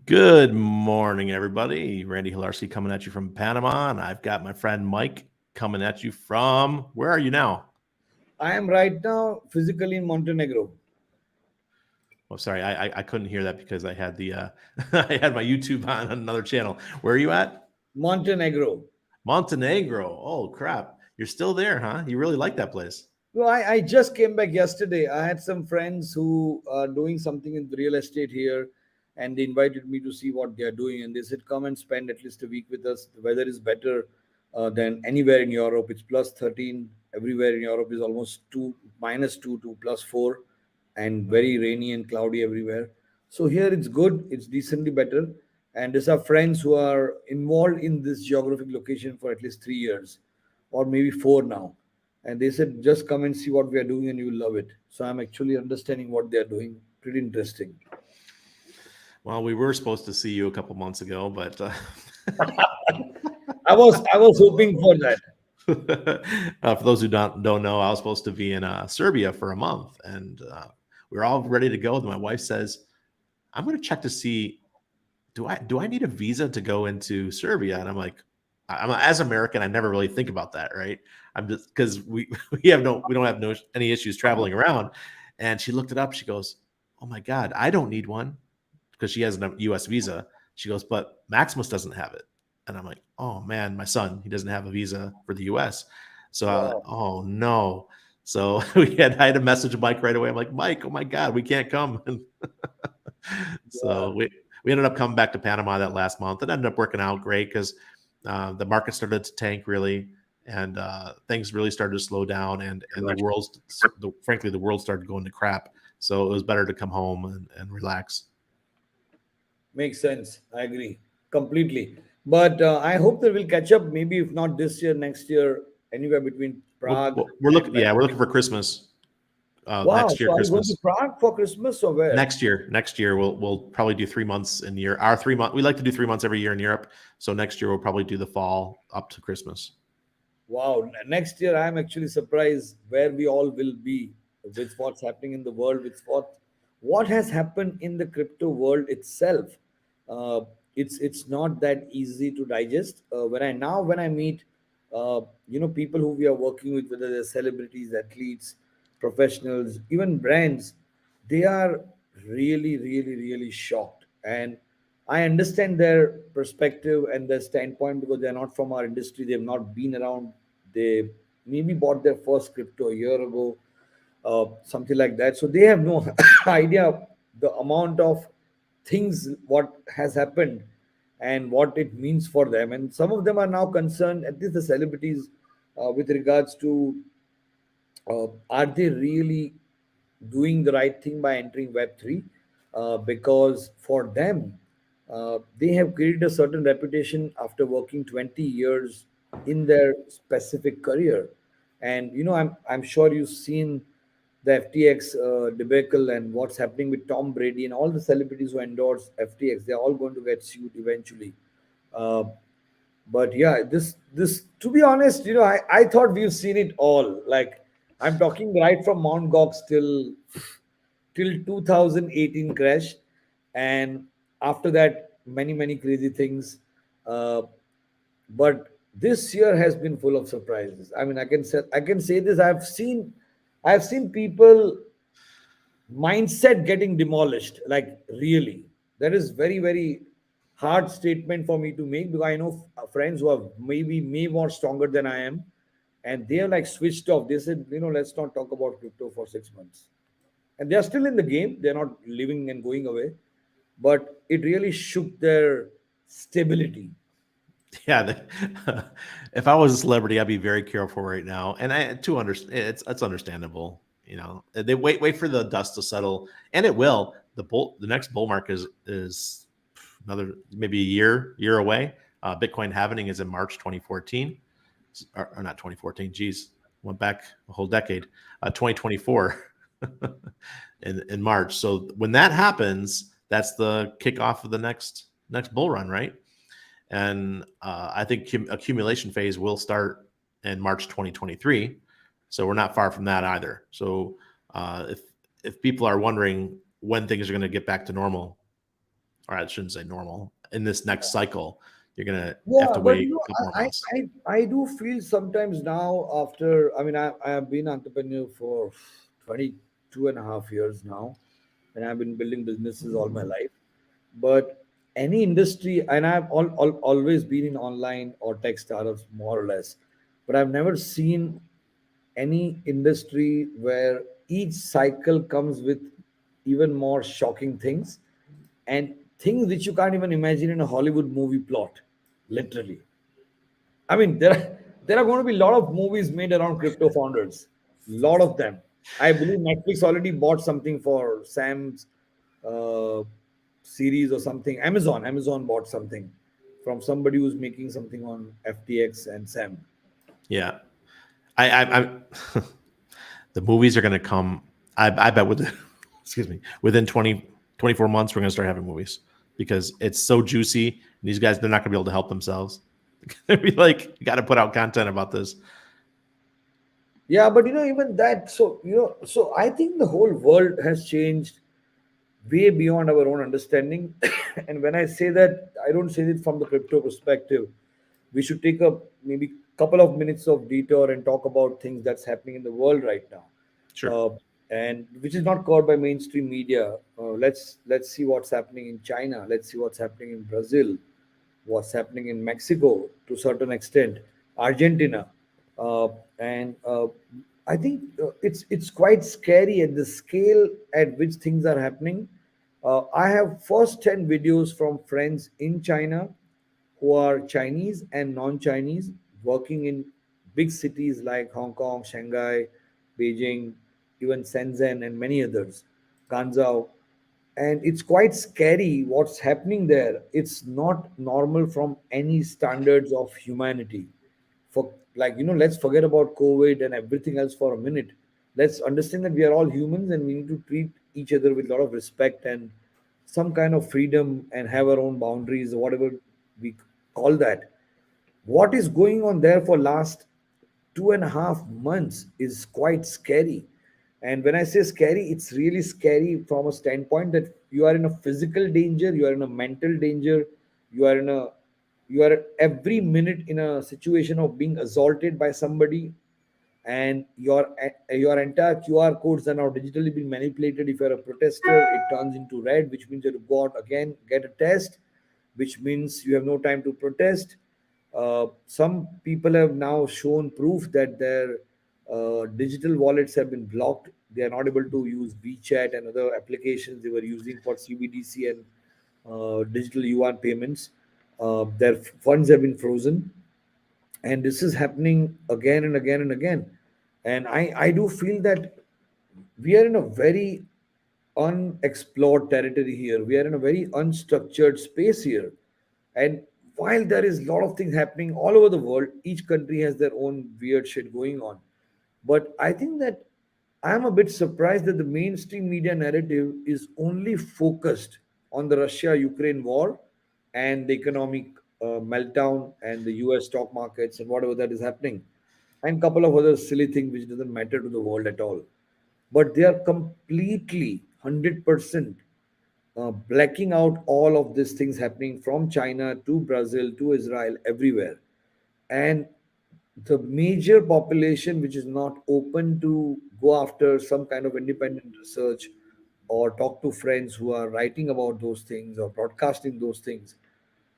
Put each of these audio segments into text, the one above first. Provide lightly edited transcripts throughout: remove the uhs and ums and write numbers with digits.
Good morning, everybody. Randy Hilarski coming at you from Panama, and I've got my friend Mike coming at you from, where are you now? I am right now physically in Montenegro. Oh, sorry, I couldn't hear that because I had the I had my YouTube on another channel. Where are you at? Montenegro. Montenegro. Oh crap, you're still there, huh? You really like that place? Well, I just came back yesterday. I had some friends who are doing something in real estate here, and they invited me to see what they are doing. And they said, "Come and spend at least a week with us. The weather is better than anywhere in Europe. It's plus 13. Everywhere in Europe is almost two, -2 to +4, and very rainy and cloudy everywhere. So here it's good. It's decently better. And these are friends who are involved in this geographic location for at least 3 years, or maybe four now, and they said just come and see what we are doing and you will love it. So I'm actually understanding what they are doing. Pretty interesting. Well, we were supposed to see you a couple months ago, but I was hoping for that. for those who don't know, I was supposed to be in Serbia for a month, and we were all ready to go. Then my wife says, "I'm going to check to see do I need a visa to go into Serbia?" And I'm like, I'm as American, I never really think about that, right? I'm just because we don't have any issues traveling around. And she looked it up. She goes, "Oh my God, I don't need one," because she has a U.S. visa. She goes, "But Maximus doesn't have it." And I'm like, "Oh man, my son, he doesn't have a visa for the U.S." So Wow. oh no. So I had to message Mike right away. I'm like, "Mike, oh my God, we can't come." Yeah. So we ended up coming back to Panama that last month. It ended up working out great because the market started to tank really, and things really started to slow down, and frankly the world started going to crap. So it was better to come home and relax. Makes sense. I agree completely. But I hope that we'll catch up. Maybe if not this year, next year, anywhere between Prague We're and looking, yeah, we're Madrid. looking for Christmas Wow. next year. So are you going to Christmas Prague for Christmas or where? next year we'll probably do 3 months in year. Our 3 month we like to do 3 months every year in Europe. So next year we'll probably do the fall up to Christmas. Wow, next year I'm actually surprised where we all will be with what's happening in the world, with what has happened in the crypto world itself. Uh, it's not that easy to digest. When I meet, people who we are working with, whether they're celebrities, athletes, professionals, even brands, they are really, really, really shocked. And I understand their perspective and their standpoint because they're not from our industry. They've not been around. They maybe bought their first crypto a year ago, something like that. So they have no idea the amount of things what has happened and what it means for them. And some of them are now concerned, at least the celebrities, with regards to are they really doing the right thing by entering Web3? Because for them, they have created a certain reputation after working 20 years in their specific career. And I'm sure you've seen the FTX debacle and what's happening with Tom Brady and all the celebrities who endorse FTX. They're all going to get sued eventually. Uh, but yeah, this to be honest, I thought we've seen it all. Like, I'm talking right from Mount Gox till 2018 crash, and after that many crazy things. uh, but this year has been full of surprises. I mean, I can say this. I've seen people mindset getting demolished, like, really. That is very hard statement for me to make, because I know friends who are maybe more stronger than I am, and they are like switched off. They said, let's not talk about crypto for 6 months, and they are still in the game. They're not leaving and going away, but it really shook their stability. Yeah, if I was a celebrity, I'd be very careful right now, and it's understandable. They wait for the dust to settle, and it will. The next bull market is another maybe a year away. Bitcoin halving is in March 2014, or not 2014. Geez, went back a whole decade. 2024 in March. So when that happens, that's the kickoff of the next bull run, right? And I think accumulation phase will start in March 2023. So we're not far from that either. So if people are wondering when things are going to get back to normal, or I shouldn't say normal, in this next cycle, you're gonna have Yeah, to but wait a couple more I, months. I, I do feel sometimes now after, I mean, I have been entrepreneur for 22 and a half years now, and I've been building businesses all my life. But any industry, and I've always been in online or tech startups more or less, but I've never seen any industry where each cycle comes with even more shocking things and things which you can't even imagine in a Hollywood movie plot, literally. I mean, there are going to be a lot of movies made around crypto founders. Lot of them. I believe Netflix already bought something for Sam's uh, series or something. Amazon bought something from somebody who's making something on FTX and Sam. Yeah, I the movies are gonna come. I bet with excuse me, within 24 months, we're gonna start having movies because it's so juicy. And these guys, they're not gonna be able to help themselves. They'd be like, you got to put out content about this. Yeah, but even that. So so I think the whole world has changed way beyond our own understanding. And when I say that, I don't say it from the crypto perspective. We should take a maybe couple of minutes of detour and talk about things that's happening in the world right now, Sure. and which is not covered by mainstream media. Let's see what's happening in China. Let's see what's happening in Brazil, what's happening in Mexico to a certain extent, Argentina, and I think it's quite scary at the scale at which things are happening. I have first-hand videos from friends in China who are Chinese and non-Chinese working in big cities like Hong Kong, Shanghai, Beijing, even Shenzhen, and many others, Guangzhou, and it's quite scary what's happening there. It's not normal from any standards of humanity. For like let's forget about COVID and everything else for a minute. Let's understand that we are all humans and we need to treat each other with a lot of respect and some kind of freedom and have our own boundaries, whatever we call that. What is going on there for last 2.5 months is quite scary. And when I say scary, it's really scary from a standpoint that you are in a physical danger, you are in a mental danger, you are in a you are every minute in a situation of being assaulted by somebody, and your entire QR codes are now digitally being manipulated. If you're a protester, it turns into red, which means you have to go out again, get a test, which means you have no time to protest. Some people have now shown proof that their digital wallets have been blocked. They are not able to use WeChat and other applications they were using for CBDC and digital yuan payments. Their funds have been frozen, and this is happening again and again and again. And I do feel that we are in a very unexplored territory here. We are in a very unstructured space here. And while there is a lot of things happening all over the world, each country has their own weird shit going on. But I think that I'm a bit surprised that the mainstream media narrative is only focused on the Russia Ukraine war and the economic meltdown and the US stock markets and whatever that is happening, and couple of other silly things which doesn't matter to the world at all. But they are completely 100% blacking out all of these things happening from China to Brazil to Israel, everywhere. And the major population which is not open to go after some kind of independent research or talk to friends who are writing about those things or broadcasting those things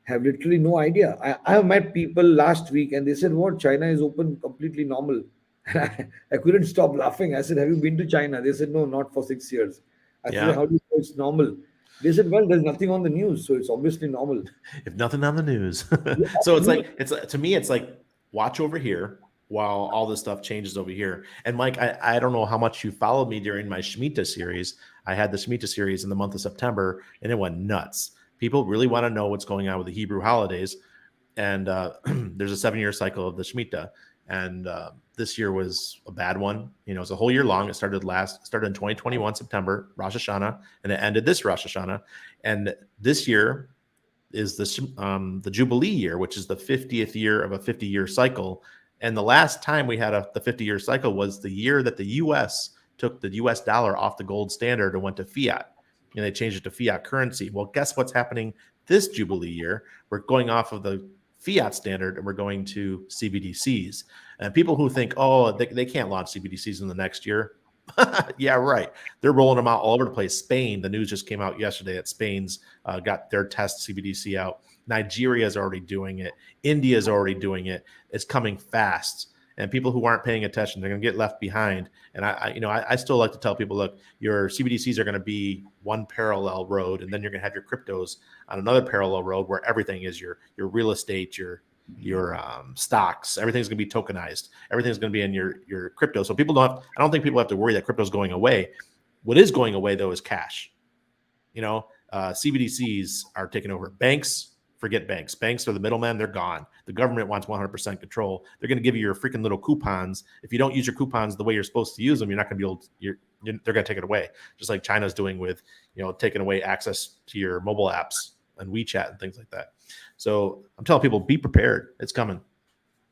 have literally no idea. I have met people last week and they said, "What? China is open completely normal." And I couldn't stop laughing. I said, "Have you been to China?" They said, "No, not for 6 years." I said, Yeah. "How do you know it's normal?" They said, "Well, there's nothing on the news, so it's obviously normal." If nothing on the news. Yeah, So it's you like, it's to me, it's like watch over here while all this stuff changes over here. And Mike, I don't know how much you followed me during my Shemitah series. I had the Shemitah series in the month of September and it went nuts. People really want to know what's going on with the Hebrew holidays. And there's a 7-year cycle of the Shemitah. And this year was a bad one. It's a whole year long. It started in 2021 September, Rosh Hashanah, and it ended this Rosh Hashanah. And this year is the Jubilee year, which is the 50th year of a 50-year cycle. And the last time we had the 50-year cycle was the year that the U.S. took the U.S. dollar off the gold standard and went to fiat. and they changed it to fiat currency. Well, guess what's happening this Jubilee year? We're going off of the fiat standard and we're going to CBDCs. And people who think, oh, they can't launch CBDCs in the next year. Yeah, right. They're rolling them out all over the place. Spain, the news just came out yesterday that Spain's got their test CBDC out. Nigeria is already doing it. India is already doing it. It's coming fast. And people who aren't paying attention, they're going to get left behind. And I still like to tell people, look, your CBDCs are going to be one parallel road, and then you're going to have your cryptos on another parallel road where everything is your real estate, your stocks, everything's going to be tokenized. Everything's going to be in your crypto. So people don't have, I don't think people have to worry that crypto's going away. What is going away though is cash. CBDCs are taking over. Banks, forget banks. Banks are the middlemen. They're gone. The government wants 100% control. They're going to give you your freaking little coupons. If you don't use your coupons the way you're supposed to use them, you're not going to be able to, they're going to take it away. Just like China's doing with, taking away access to your mobile apps and WeChat and things like that. So I'm telling people, be prepared. It's coming.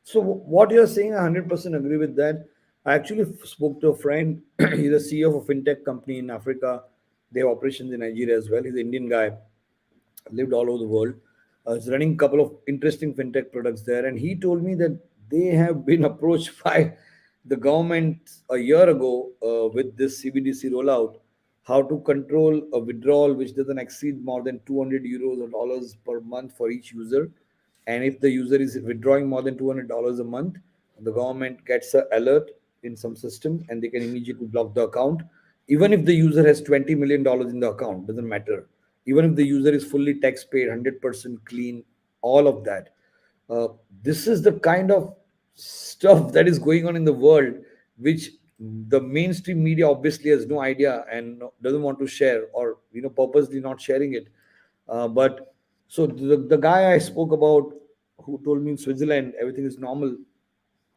So what you're saying, I 100% agree with that. I actually spoke to a friend. He's a CEO of a fintech company in Africa. They have operations in Nigeria as well. He's an Indian guy, lived all over the world. He's running a couple of interesting fintech products there. And he told me that they have been approached by the government a year ago with this CBDC rollout, how to control a withdrawal which doesn't exceed more than 200 euros or dollars per month for each user. And if the user is withdrawing more than $200 a month, the government gets an alert in some system and they can immediately block the account. Even if the user has $20 million in the account, doesn't matter. Even if the user is fully tax paid, 100% clean, all of that. This is the kind of stuff that is going on in the world, which the mainstream media obviously has no idea and doesn't want to share, or purposely not sharing it. But so the guy I spoke about, who told me in Switzerland everything is normal,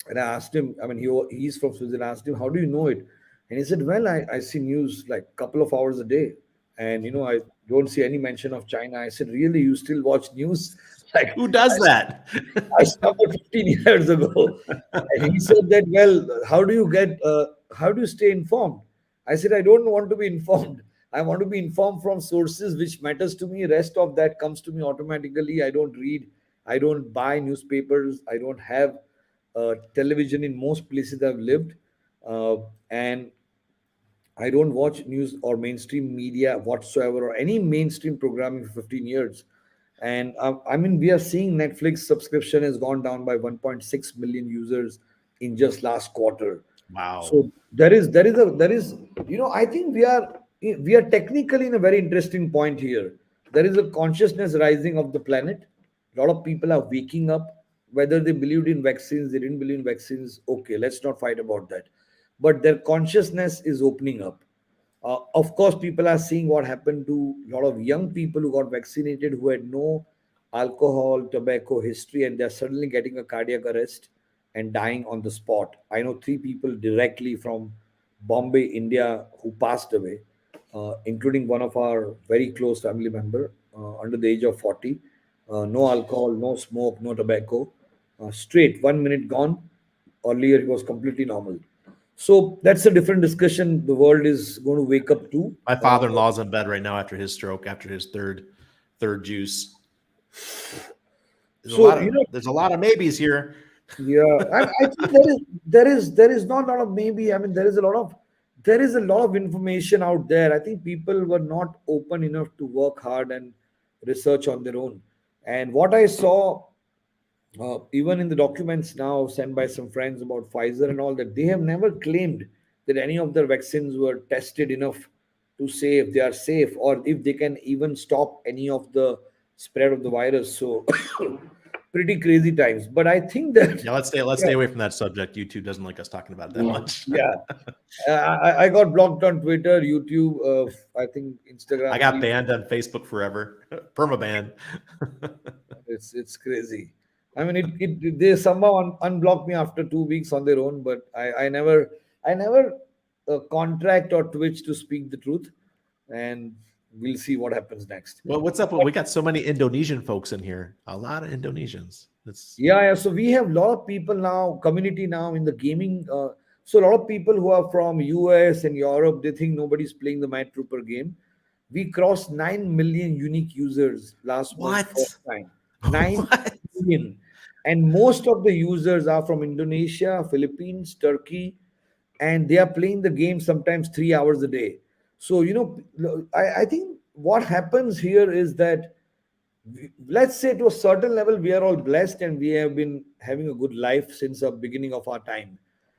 and I asked him, I mean, he's from Switzerland. I asked him, how do you know it? And he said, well, I see news like a couple of hours a day. And, I don't see any mention of China. I said, really? You still watch news? Like, who does that? I started 15 years ago. And he said that, well, how do you stay informed? I said, I don't want to be informed. I want to be informed from sources which matters to me. Rest of that comes to me automatically. I don't read. I don't buy newspapers. I don't have television in most places I've lived. And I don't watch news or mainstream media whatsoever, or any mainstream programming for 15 years. And we are seeing Netflix subscription has gone down by 1.6 million users in just last quarter. Wow. So I think we are technically in a very interesting point here. There is a consciousness rising of the planet. A lot of people are waking up, whether they believed in vaccines, they didn't believe in vaccines. Okay, let's not fight about that. But their consciousness is opening up. Of course, people are seeing what happened to a lot of young people who got vaccinated who had no alcohol, tobacco history, and they're suddenly getting a cardiac arrest and dying on the spot. I know 3 people directly from Bombay, India, who passed away, including one of our very close family member under the age of 40. No alcohol, no smoke, no tobacco. Straight, 1 minute gone. Earlier, it was completely normal. So that's a different discussion the world is going to wake up to. My father-in-law's in bed right now after his stroke, after his third juice. There's a lot of maybes here. Yeah, I think there is not a lot of maybe. I mean, there is a lot of information out there. I think people were not open enough to work hard and research on their own. And what I saw, even in the documents now sent by some friends about Pfizer and all that, they have never claimed that any of their vaccines were tested enough to say if they are safe or if they can even stop any of the spread of the virus. So pretty crazy times. But I think that let's stay away from that subject. YouTube doesn't like us talking about it that much. Yeah, I got blocked on Twitter, YouTube. I think Instagram. I got banned on Facebook forever, permaban. It's crazy. I mean, they somehow unblocked me after 2 weeks on their own, but I never contract or Twitch to speak the truth, and we'll see what happens next. Well, what's up? We got so many Indonesian folks in here. A lot of Indonesians. Yeah. So we have a lot of people now, community now in the gaming. So a lot of people who are from US and Europe, they think nobody's playing the Madtrooper game. We crossed 9 million unique users last month, What? first time. 9 What? million. And most of the users are from Indonesia, Philippines, Turkey, and they are playing the game sometimes 3 hours a day. So, I think what happens here is that let's say to a certain level we are all blessed and we have been having a good life since the beginning of our time,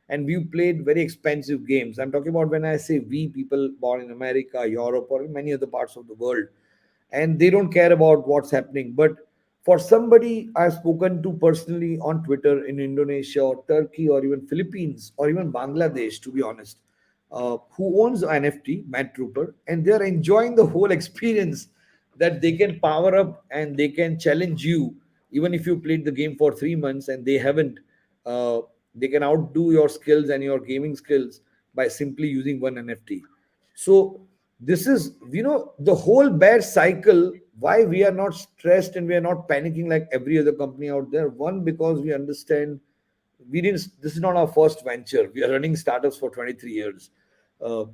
and we've played very expensive games. I'm talking about, when I say we, people born in America, Europe, or in many other parts of the world, and they don't care about what's happening. But for somebody I've spoken to personally on Twitter in Indonesia or Turkey or even Philippines or even Bangladesh, to be honest, who owns NFT, Madtrooper, and they're enjoying the whole experience, that they can power up and they can challenge you even if you played the game for 3 months and they haven't. Uh, they can outdo your skills and your gaming skills by simply using one NFT. So this is, the whole bear cycle, why we are not stressed and we are not panicking like every other company out there. One, because we understand, we didn't this is not our first venture. We are running startups for 23 years. uh,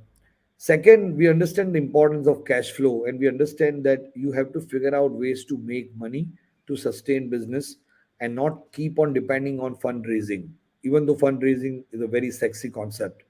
Second, we understand the importance of cash flow, and we understand that you have to figure out ways to make money to sustain business and not keep on depending on fundraising, even though fundraising is a very sexy concept.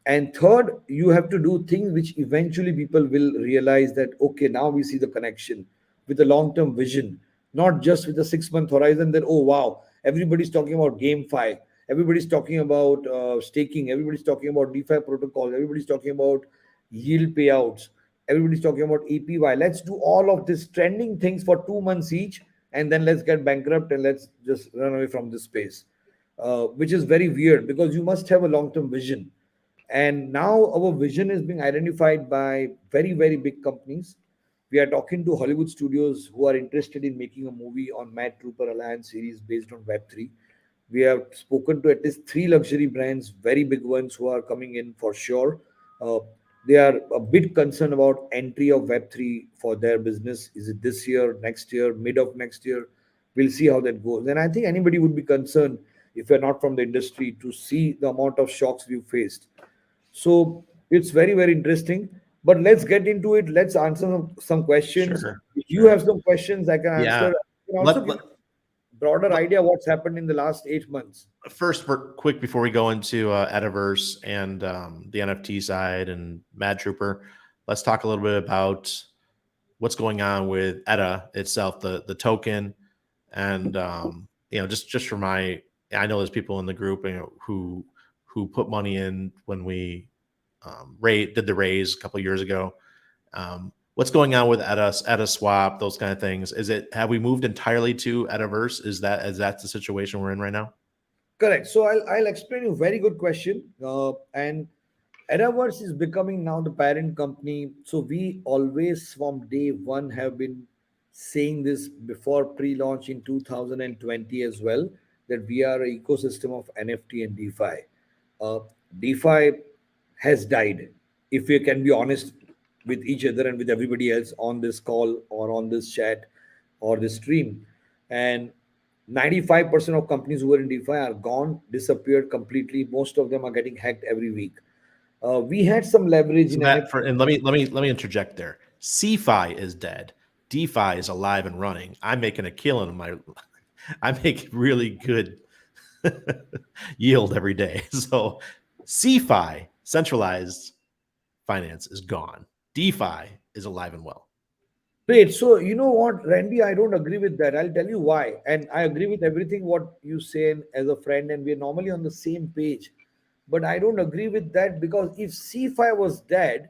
And third, you have to do things which eventually people will realize that, okay, now we see the connection with a long term vision, not just with a 6 month horizon that, oh, wow, everybody's talking about GameFi, everybody's talking about staking, everybody's talking about DeFi protocols, everybody's talking about yield payouts, everybody's talking about APY. Let's do all of these trending things for 2 months each, and then let's get bankrupt and let's just run away from this space, which is very weird because you must have a long term vision. And now our vision is being identified by very, very big companies. We are talking to Hollywood studios who are interested in making a movie on Matt Trooper Alliance series based on Web3. We have spoken to at least three luxury brands, very big ones, who are coming in for sure. Uh, they are a bit concerned about entry of Web3 for their business. Is it this year, next year, mid of next year? We'll see how that goes. And I think anybody would be concerned, if you're not from the industry, to see the amount of shocks we've faced. So it's very, very interesting. But let's get into it. Let's answer some questions. Sure. If you Sure. have some questions, I can answer. Yeah. I can also Let, give let, broader let idea what's happened in the last 8 months. first, for quick before we go into EDDAVERSE and the NFT side and Madtrooper, let's talk a little bit about what's going on with EDDA itself, the token, and just for my, I know there's people in the group, who put money in when we did the raise a couple of years ago. What's going on with EDDA swap, those kind of things? Have we moved entirely to EDDAVERSE? Is that the situation we're in right now? Correct. So I'll explain you. Very good question. And EDDAVERSE is becoming now the parent company. So we always, from day one, have been saying this before pre-launch in 2020 as well, that we are an ecosystem of NFT and DeFi. Uh, DeFi has died. If we can be honest with each other and with everybody else on this call or on this chat or this stream, and 95% of companies who are in DeFi are gone, disappeared completely. Most of them are getting hacked every week. We had some leverage So in that NFT. for and let me interject there. CFI is dead. DeFi is alive and running. I'm making a killing of my. I make really good yield every day. So CFI, centralized finance, is gone. DeFi is alive and well. Great. So you know what, Randy, I don't agree with that. I'll tell you why. And I agree with everything what you say as a friend, and we're normally on the same page. But I don't agree with that, because if C5 was dead,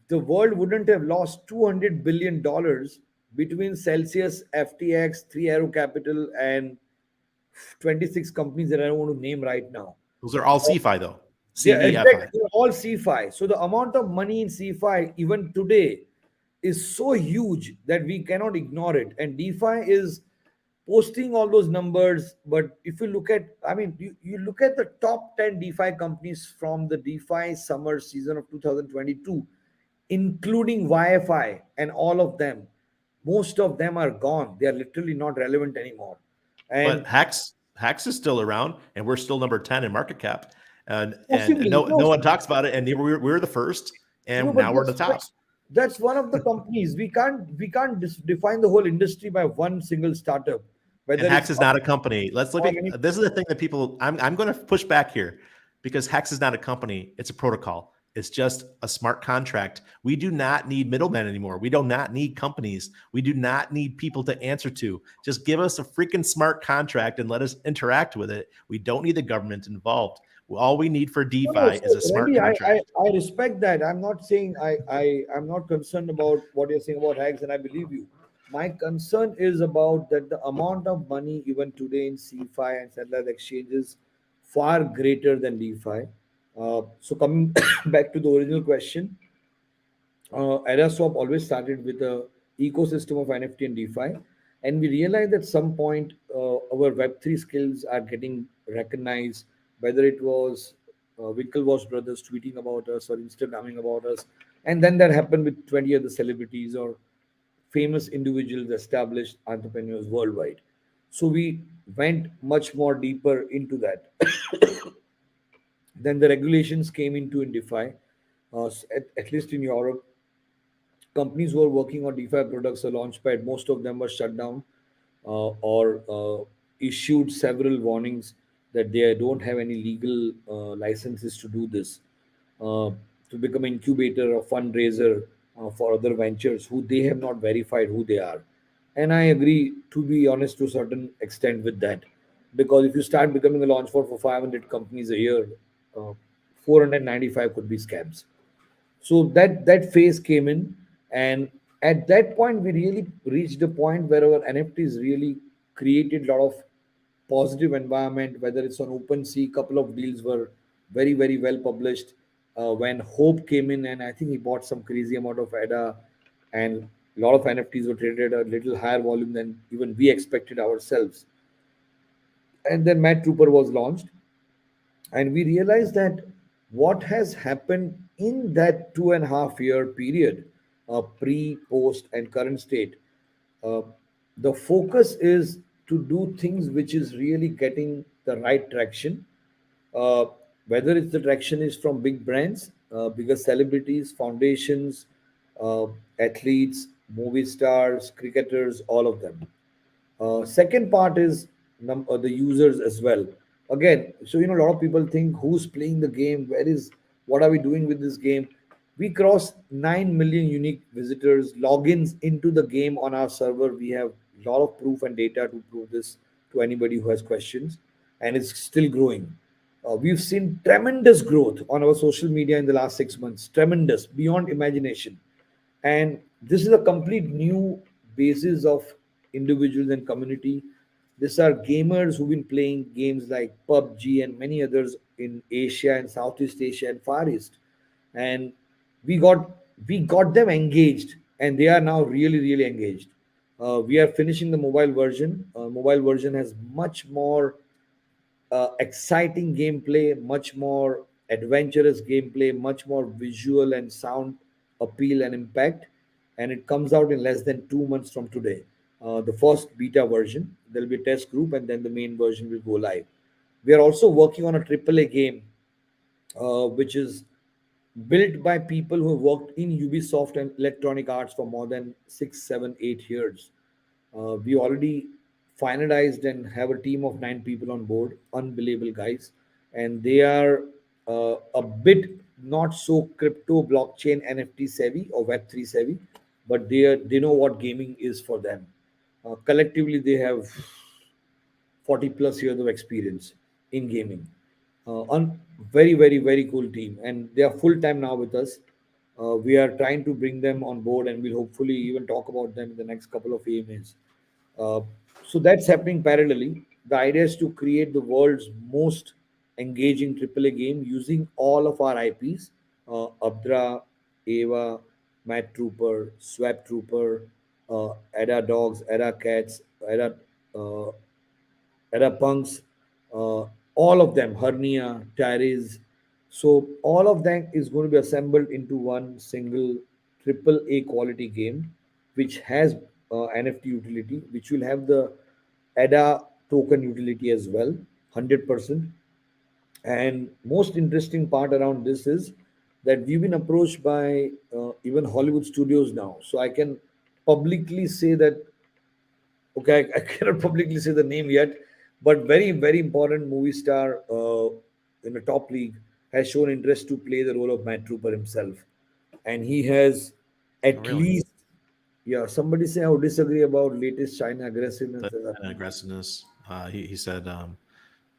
the world wouldn't have lost $200 billion between Celsius, FTX, Three Arrow Capital, and 26 companies that I don't want to name right now. Those are all CFI though. They're exactly, CEFI. they're all CFI. So the amount of money in CFI even today is so huge that we cannot ignore it. And DeFi is posting all those numbers. But if you look at, I mean, you look at the top 10 DeFi companies from the DeFi summer season of 2022, including YFI and all of them, most of them are gone. They are literally not relevant anymore. But And Hex is still around, and we're still number 10 in market cap, and possibly, no one talks about it. And we're the first, and but now we're in the top. That's one of the companies. We can't define the whole industry by one single startup, And whether Hex it's is not a company. Let's look or at any. this is the thing that people I'm going to push back here because Hex is not a company, it's a protocol. It's just a smart contract. We do not need middlemen anymore. We do not need companies. We do not need people to answer to. Just give us a freaking smart contract and let us interact with it. We don't need the government involved. All we need for No, no. DeFi is a So, smart Randy, contract. I respect that. I'm not saying I'm not concerned about what you're saying about hacks, and I believe you. My concern is about that the amount of money even today in CFI and satellite exchanges far greater than DeFi. So coming back to the original question, EddaSwap always started with a ecosystem of NFT and DeFi, and we realized at some point our Web3 skills are getting recognized. Whether it was Winklevoss brothers tweeting about us or Instagramming about us, and then that happened with 20 other celebrities or famous individuals, established entrepreneurs worldwide. So we went much more deeper into that. Then the regulations came into in DeFi, at least in Europe. Companies who are working on DeFi products or Launchpad, most of them were shut down or issued several warnings that they don't have any legal licenses to do this, uh, to become an incubator or fundraiser for other ventures who they have not verified who they are. And I agree, to be honest, to a certain extent with that. Because if you start becoming a launch for 500 companies a year, uh, 495 could be scams. So that phase came in, and at that point we really reached a point where our NFTs really created a lot of positive environment. Whether it's on OpenSea, couple of deals were very well published. When Hope came in, and I think he bought some crazy amount of EDDA, and a lot of NFTs were traded at a little higher volume than even we expected ourselves. And then Madtrooper was launched, and we realized that what has happened in that 2.5 year period, pre, post, and current state, uh, the focus is to do things which is really getting the right traction. uh, Whether it's the traction is from big brands, bigger celebrities, foundations, uh, athletes, movie stars, cricketers, all of them. Second part is the users as well. Again, so a lot of people think who's playing the game, what are we doing with this game? We crossed 9 million unique visitors, logins into the game on our server. We have a lot of proof and data to prove this to anybody who has questions, and it's still growing. We've seen tremendous growth on our social media in the last 6 months, tremendous, beyond imagination. And this is a complete new basis of individuals and community. These are gamers who've been playing games like PUBG and many others in Asia and Southeast Asia and Far East. And we got we got them engaged, and they are now really engaged. We are finishing the mobile version. Mobile version has much more exciting gameplay, much more adventurous gameplay, much more visual and sound appeal and impact. And it comes out in less than 2 months from today. The first beta version, there'll be a test group, and then the main version will go live. We are also working on a AAA game, which is built by people who have worked in Ubisoft and Electronic Arts for more than 6, 7, 8 years. We already finalized and have a team of 9 people on board, unbelievable guys, and they are a bit not so crypto, blockchain, NFT savvy or Web3 savvy, but they know what gaming is for them. Collectively, they have 40 plus years of experience in gaming. Very cool team, and they are full time now with us. We are trying to bring them on board, and we'll hopefully even talk about them in the next couple of AMAs. Uh, so that's happening parallelly. The idea is to create the world's most engaging AAA game using all of our IPs: Abdra, Ava, Matt Trooper, Swap Trooper, Edda Dogs, Edda Cats, Edda uh, Punks, all of them, Hernia, Tyrese. So all of that is going to be assembled into one single triple A quality game, which has NFT utility, which will have the EDDA token utility as well, 100%. And most interesting part around this is that we've been approached by even Hollywood studios now. So I can publicly say that, okay, I cannot publicly say the name yet, but very, very important movie star in the top league has shown interest to play the role of Madtrooper himself. And he has Oh, at really? least, yeah, somebody say I would disagree about latest China aggressiveness The that's and happening. aggressiveness. He said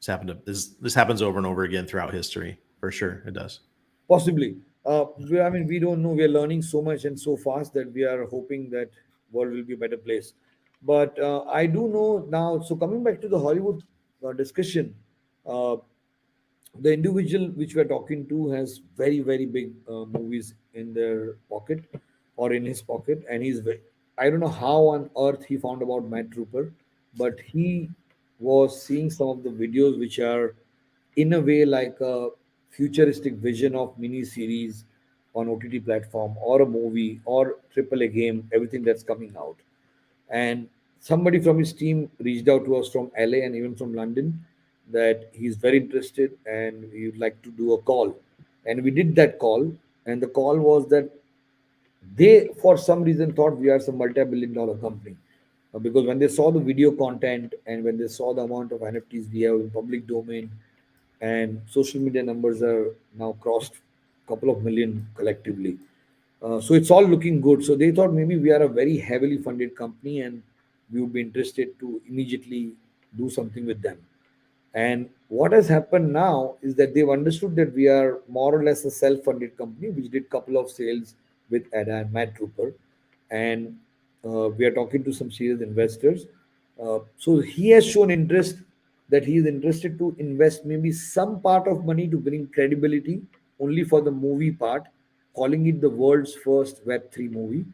this happens over and over again throughout history. For sure, it does. Possibly. I mean, we don't know. We are learning so much and so fast that we are hoping that world will be a better place. But I do know now. So coming back to the Hollywood discussion, uh, the individual which we are talking to has very very big movies in their pocket or in his pocket, and I don't know how on earth he found about Matt Trooper, but he was seeing some of the videos which are in a way like a futuristic vision of mini series on OTT platform or a movie or triple A game, everything that's coming out. And somebody from his team reached out to us from LA and even from London that he's very interested and he would like to do a call. And we did that call, and the call was that they, for some reason, thought we are some multi-billion dollar company. Because when they saw the video content and when they saw the amount of NFTs we have in public domain, and social media numbers are now crossed a couple of million collectively. So it's all looking good. So they thought maybe we are a very heavily funded company and we would be interested to immediately do something with them. And what has happened now is that they've understood that we are more or less a self-funded company, which did couple of sales with EDDA and Matt Trooper, and we are talking to some serious investors. So he has shown interest that he is interested to invest maybe some part of money to bring credibility only for the movie part, calling it the world's first Web3 movie.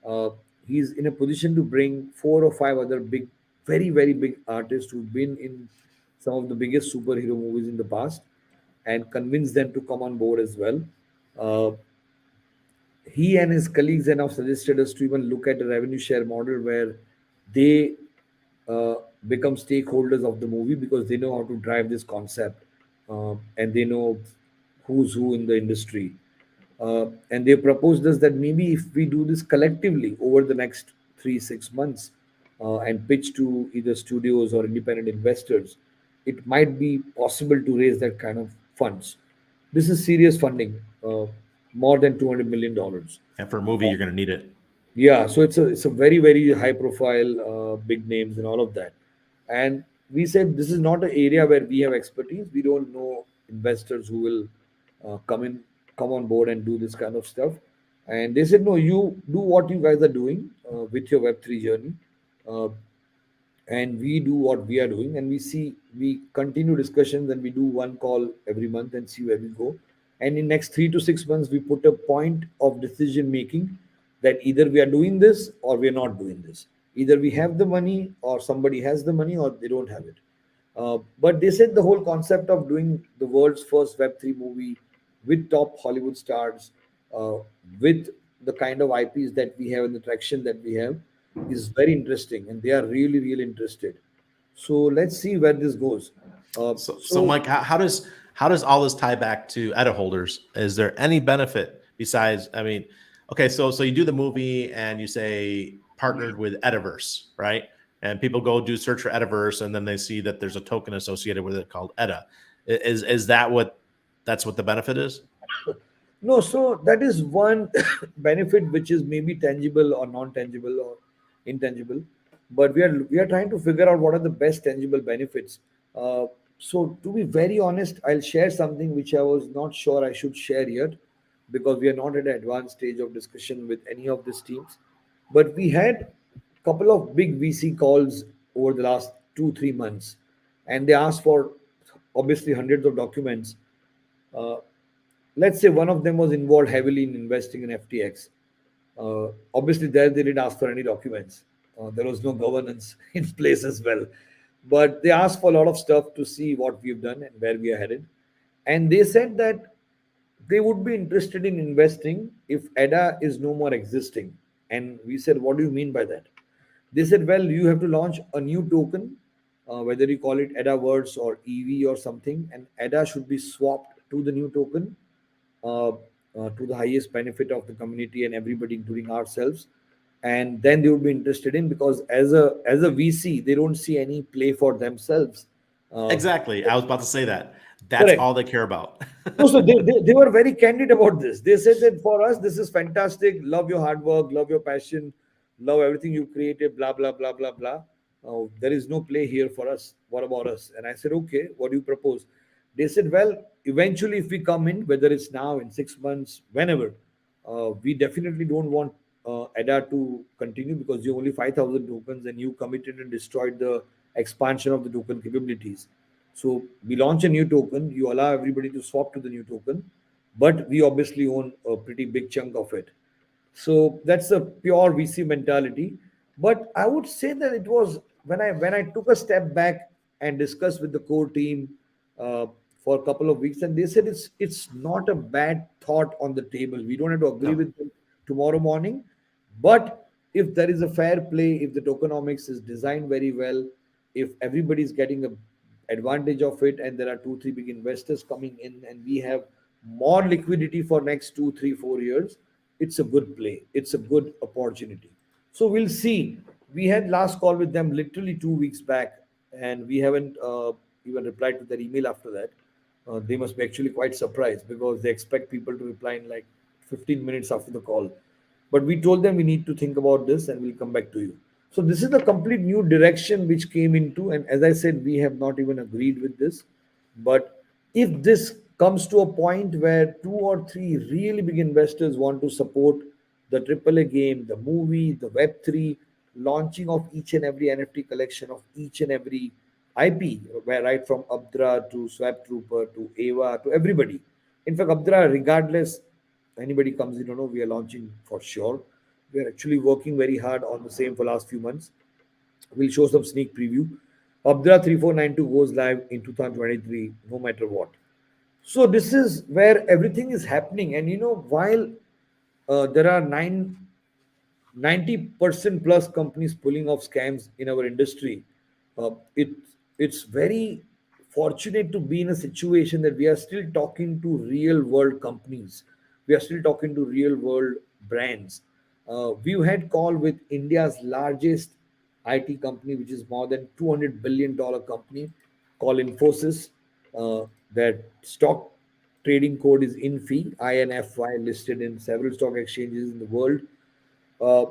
Uh, he's in a position to bring four or five other big, very, very big artists who've been in some of the biggest superhero movies in the past and convince them to come on board as well. Uh, he and his colleagues have now suggested us to even look at a revenue share model where they uh, become stakeholders of the movie because they know how to drive this concept and they know who's who in the industry. And they proposed us that maybe if we do this collectively over the next 3 6 months and pitch to either studios or independent investors, it might be possible to raise that kind of funds. This is serious funding, more than $200 million. And for a movie, you're going to need it. Yeah, so it's a very very high profile, big names and all of that. And we said this is not an area where we have expertise. We don't know investors who will come on board and do this kind of stuff. And they said no, you do what you guys are doing with your Web3 journey. Uh, and we do what we are doing, and we continue discussions, and we do one call every month and see where we go. And in next 3 to 6 months we put a point of decision making that either we are doing this or we are not doing this. Either we have the money or somebody has the money or they don't have it. But they said the whole concept of doing the world's first Web3 movie with top Hollywood stars, uh, with the kind of IPs that we have and the traction that we have, is very interesting, and they are really, really interested. So let's see where this goes. So So Mike, how does all this tie back to EDDA holders? Is there any benefit besides? I mean, okay, so you do the movie and you say partnered with EDDAVERSE, right? And people go do search for EDDAVERSE, and then they see that there's a token associated with it called EDDA. Is that what that's what the benefit is? no, so that is one benefit which is maybe tangible or non-tangible or intangible, but we are trying to figure out what are the best tangible benefits. Uh, so to be very honest, I'll share something which I was not sure I should share yet because we are not at an advanced stage of discussion with any of these teams. But we had a couple of big VC calls over the last 2 3 months, and they asked for obviously hundreds of documents. Uh, let's say one of them was involved heavily in investing in FTX. Obviously, there they didn't ask for any documents. There was no governance in place as well. But they asked for a lot of stuff to see what we've done and where we are headed. And they said that they would be interested in investing if EDDA is no more existing. And we said, what do you mean by that? They said, well, you have to launch a new token, whether you call it EDDAverse or EV or something, and EDDA should be swapped to the new token. Uh, to the highest benefit of the community and everybody, including ourselves. And then they would be interested in, because as a VC, they don't see any play for themselves. Uh, Exactly. I was about to say that. That's Correct. all they care about. No, so they were very candid about this. They said that for us, this is fantastic. Love your hard work, love your passion, love everything you created, blah, blah, blah, blah, blah. There is no play here for us. What about us? And I said, okay, what do you propose? They said, well, eventually, if we come in, whether it's now, in 6 months, whenever, we definitely don't want EDDA to continue, because you only 5,000 tokens and you committed and destroyed the expansion of the token capabilities. So we launch a new token, you allow everybody to swap to the new token, but we obviously own a pretty big chunk of it. So that's a pure VC mentality. But I would say that it was when I took a step back and discussed with the core team uh, for a couple of weeks, and they said it's not a bad thought on the table. We don't have to agree No. with them tomorrow morning, but if there is a fair play, if the tokenomics is designed very well, if everybody's getting a advantage of it, and there are two three big investors coming in, and we have more liquidity for next 2 3 4 years, it's a good play, it's a good opportunity. So we'll see. We had last call with them literally 2 weeks back, and we haven't even replied to their email after that. They must be actually quite surprised, because they expect people to reply in like 15 minutes after the call. But we told them we need to think about this and we'll come back to you. So this is the complete new direction which came into, and as I said, we have not even agreed with this. But if this comes to a point where two or three really big investors want to support the AAA game, the movie, the Web3, launching of each and every NFT collection of each and every IP, where right from Abdra to Swap Trooper to Ava to everybody. In fact, Abdra, regardless anybody comes in or no, we are launching for sure. We are actually working very hard on the same for last few months. We'll show some sneak preview. Abdra 3492 goes live in 2023, no matter what. So this is where everything is happening. And while there are 90% plus companies pulling off scams in our industry, uh, it it's very fortunate to be in a situation that we are still talking to real world companies. We are still talking to real world brands. We've had call with India's largest IT company, which is more than $200 billion company, called Infosys. Their stock trading code is INFY, INFY, listed in several stock exchanges in the world. uh,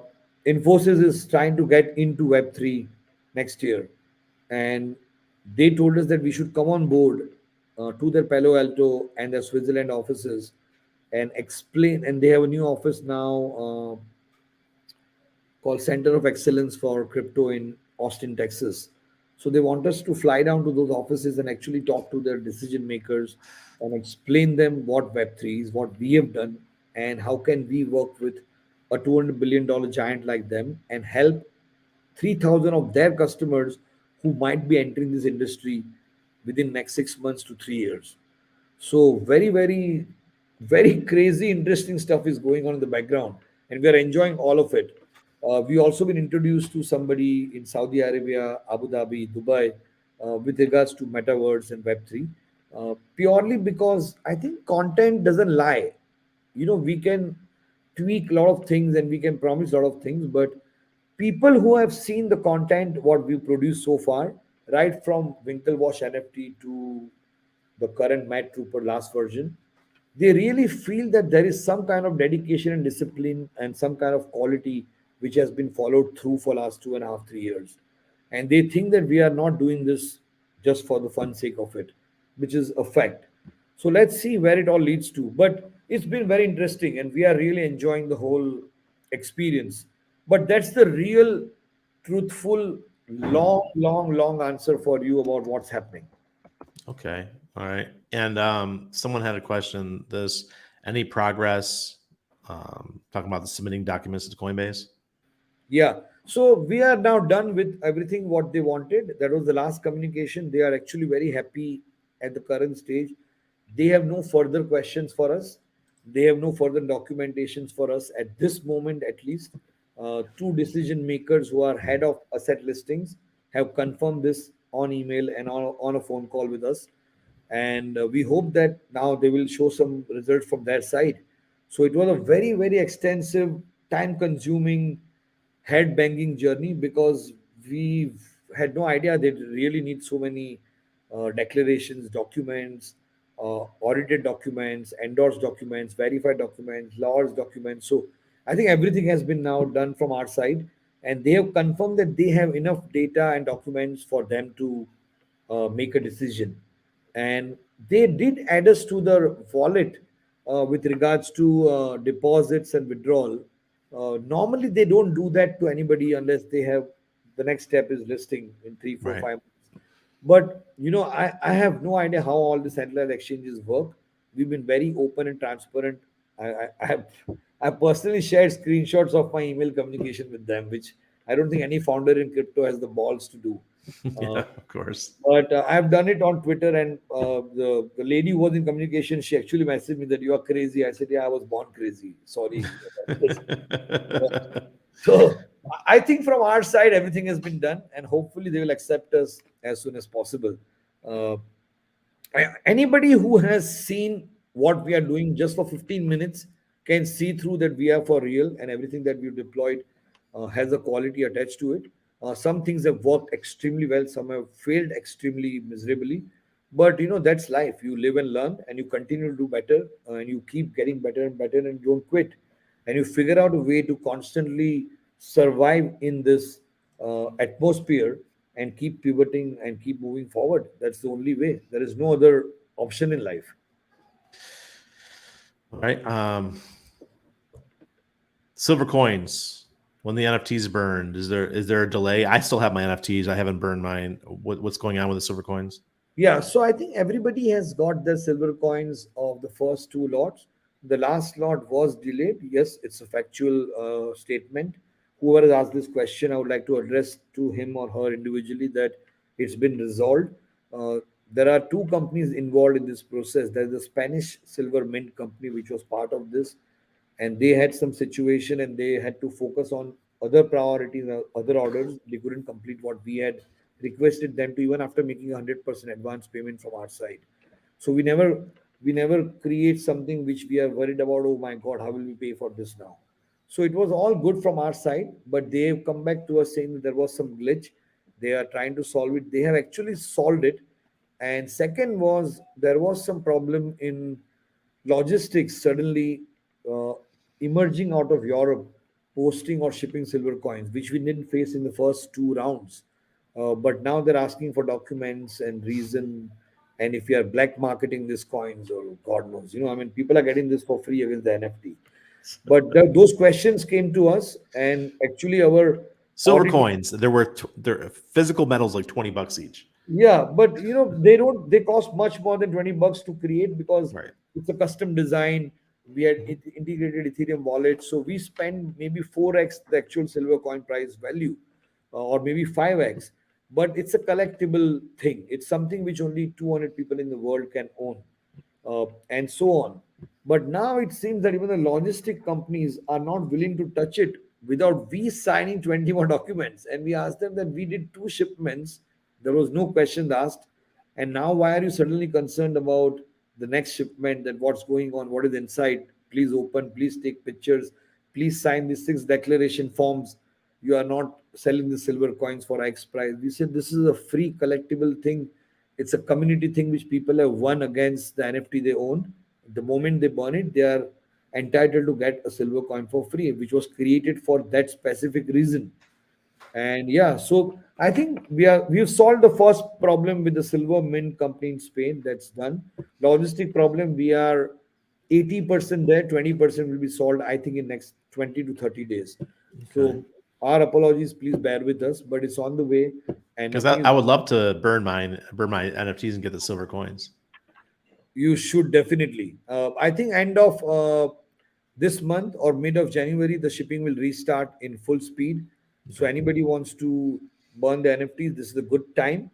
Infosys is trying to get into Web3 next year, and they told us that we should come on board to their Palo Alto and their Switzerland offices and explain. And they have a new office now called Center of Excellence for Crypto in Austin, Texas. So they want us to fly down to those offices and actually talk to their decision makers and explain them what Web3 is, what we have done, and how can we work with a $200 billion giant like them and help 3,000 of their customers who might be entering this industry within next 6 months to 3 years. So very crazy, interesting stuff is going on in the background, and we are enjoying all of it. We also been introduced to somebody in Saudi Arabia, Abu Dhabi, Dubai, with regards to metaverse and Web3, purely because I think content doesn't lie. We can tweak a lot of things and we can promise a lot of things, but people who have seen the content what we produce so far, right from Winklewash NFT to the current Madtrooper last version, they really feel that there is some kind of dedication and discipline and some kind of quality which has been followed through for last 2.5 3 years, and they think that we are not doing this just for the fun sake of it, which is a fact. So let's see where it all leads to. But it's been very interesting, and we are really enjoying the whole experience. But that's the real, truthful, long answer for you about what's happening. Okay. All right. And someone had a question. This any progress talking about the submitting documents to Coinbase? Yeah. So we are now done with everything what they wanted. That was the last communication. They are actually very happy at the current stage. They have no further questions for us. They have no further documentations for us at this moment, at least. Two decision makers who are head of asset listings have confirmed this on email and on a phone call with us. And we hope that now they will show some results from their side. So it was a very, very extensive, time consuming, head banging journey because we had no idea they really need so many declarations, documents, audited documents, endorsed documents, verified documents, laws documents. So I think everything has been now done from our side, and they have confirmed that they have enough data and documents for them to make a decision. And they did add us to their wallet with regards to deposits and withdrawal. Normally, they don't do that to anybody unless they have the next step is listing in three, four, Right. 5 months. But I have no idea how all the centralized exchanges work. We've been very open and transparent. I personally shared screenshots of my email communication with them, which I don't think any founder in crypto has the balls to do. Yeah, Uh, of course. but I've done it on Twitter, and the lady who was in communication, she actually messaged me that you are crazy. I said, yeah, I was born crazy. Sorry. So I think from our side, everything has been done, and hopefully they will accept us as soon as possible. Uh, Anybody who has seen what we are doing just for 15 minutes can see through that we are for real, and everything that we've deployed has a quality attached to it. Some things have worked extremely well, some have failed extremely miserably, but that's life. You live and learn, and you continue to do better, and you keep getting better and better, and don't quit, and you figure out a way to constantly survive in this atmosphere and keep pivoting and keep moving forward. That's the only way. There is no other option in life. All right. Silver coins. When the NFTs burned, is there a delay? I still have my NFTs. I haven't burned mine. What's going on with the silver coins? Yeah, so I think everybody has got their silver coins of the first two lots. The last lot was delayed. Yes, it's a factual statement. Whoever has asked this question, I would like to address to him or her individually that it's been resolved. Uh, there are two companies involved in this process. There's the Spanish Silver Mint Company, which was part of this, and they had some situation and they had to focus on other priorities, other orders. They couldn't complete what we had requested them to, even after making 100% advance payment from our side. So we never create something which we are worried about. Oh my God, how will we pay for this now? So it was all good from our side, but they have come back to us saying that there was some glitch. They are trying to solve it. They have actually solved it. And second was there was some problem in logistics suddenly uh, emerging out of Europe, posting or shipping silver coins, which we didn't face in the first two rounds. But now they're asking for documents and reason, and if you are black marketing these coins or God knows, I mean, people are getting this for free against the NFT. But those questions came to us, and actually our Silver audit. coins. There physical metals like $20 each. Yeah, but they cost much more than $20 to create because Right. it's a custom design. We had Mhm. integrated Ethereum wallet, so we spend maybe 4x the actual silver coin price value, or maybe 5x. But it's a collectible thing. It's something which only 200 people in the world can own, and so on. But now it seems that even the logistic companies are not willing to touch it without we signing 20 more documents. And we asked them that we did two shipments, there was no question asked. And now, why are you suddenly concerned about the next shipment? That what's going on? What is inside? Please open. Please take pictures. Please sign these 6 declaration forms. You are not selling the silver coins for X price. We said this is a free collectible thing. It's a community thing which people have won against the NFT they own. The moment they burn it, they are entitled to get a silver coin for free, which was created for that specific reason. And yeah, so I think we've solved the first problem with the silver mint company in Spain. That's done. Logistic problem, we are 80% there, 20% will be solved, I think, in next 20 to 30 days. Okay. So our apologies, please bear with us, but it's on the way, and Because nothing is. I would love to burn my NFTs and get the silver coins. You should definitely. I think end of this month or mid of January, the shipping will restart in full speed. So Okay. anybody wants to burn the NFTs, this is a good time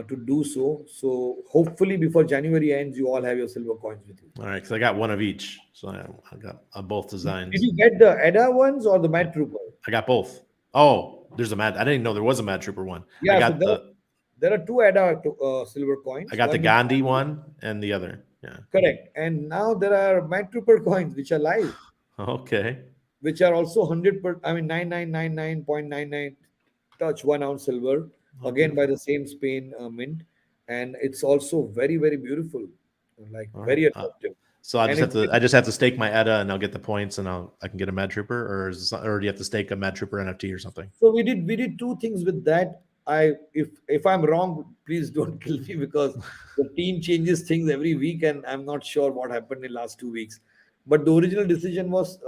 to do so. So hopefully before January ends, you all have your silver coins with you. All right. Because I got one of each, so I got both Did designs. you get the EDDA ones or the Yeah, Madtrooper? I got both. Oh, there's a mad. I didn't know there was a Madtrooper one. Yeah, so there are two EDDA silver I coins. got the One is Gandhi Gandhi. one and the other. Yeah. Correct. And now there are Madtrooper coins which are live, Okay. which are also 9999.99 touch 1 ounce silver, Oh, again by beautiful. the same Spain mint, and it's also very very beautiful, like All right. very attractive, So I and just have it's to stake my EDDA and I'll get the points and I can get a Mad Trooper, or do you have to stake a Mad Trooper NFT or something? so we did two things with that. I if I'm wrong, please don't kill me because the team changes things every week, and I'm not sure what happened in last 2 weeks. But the original decision was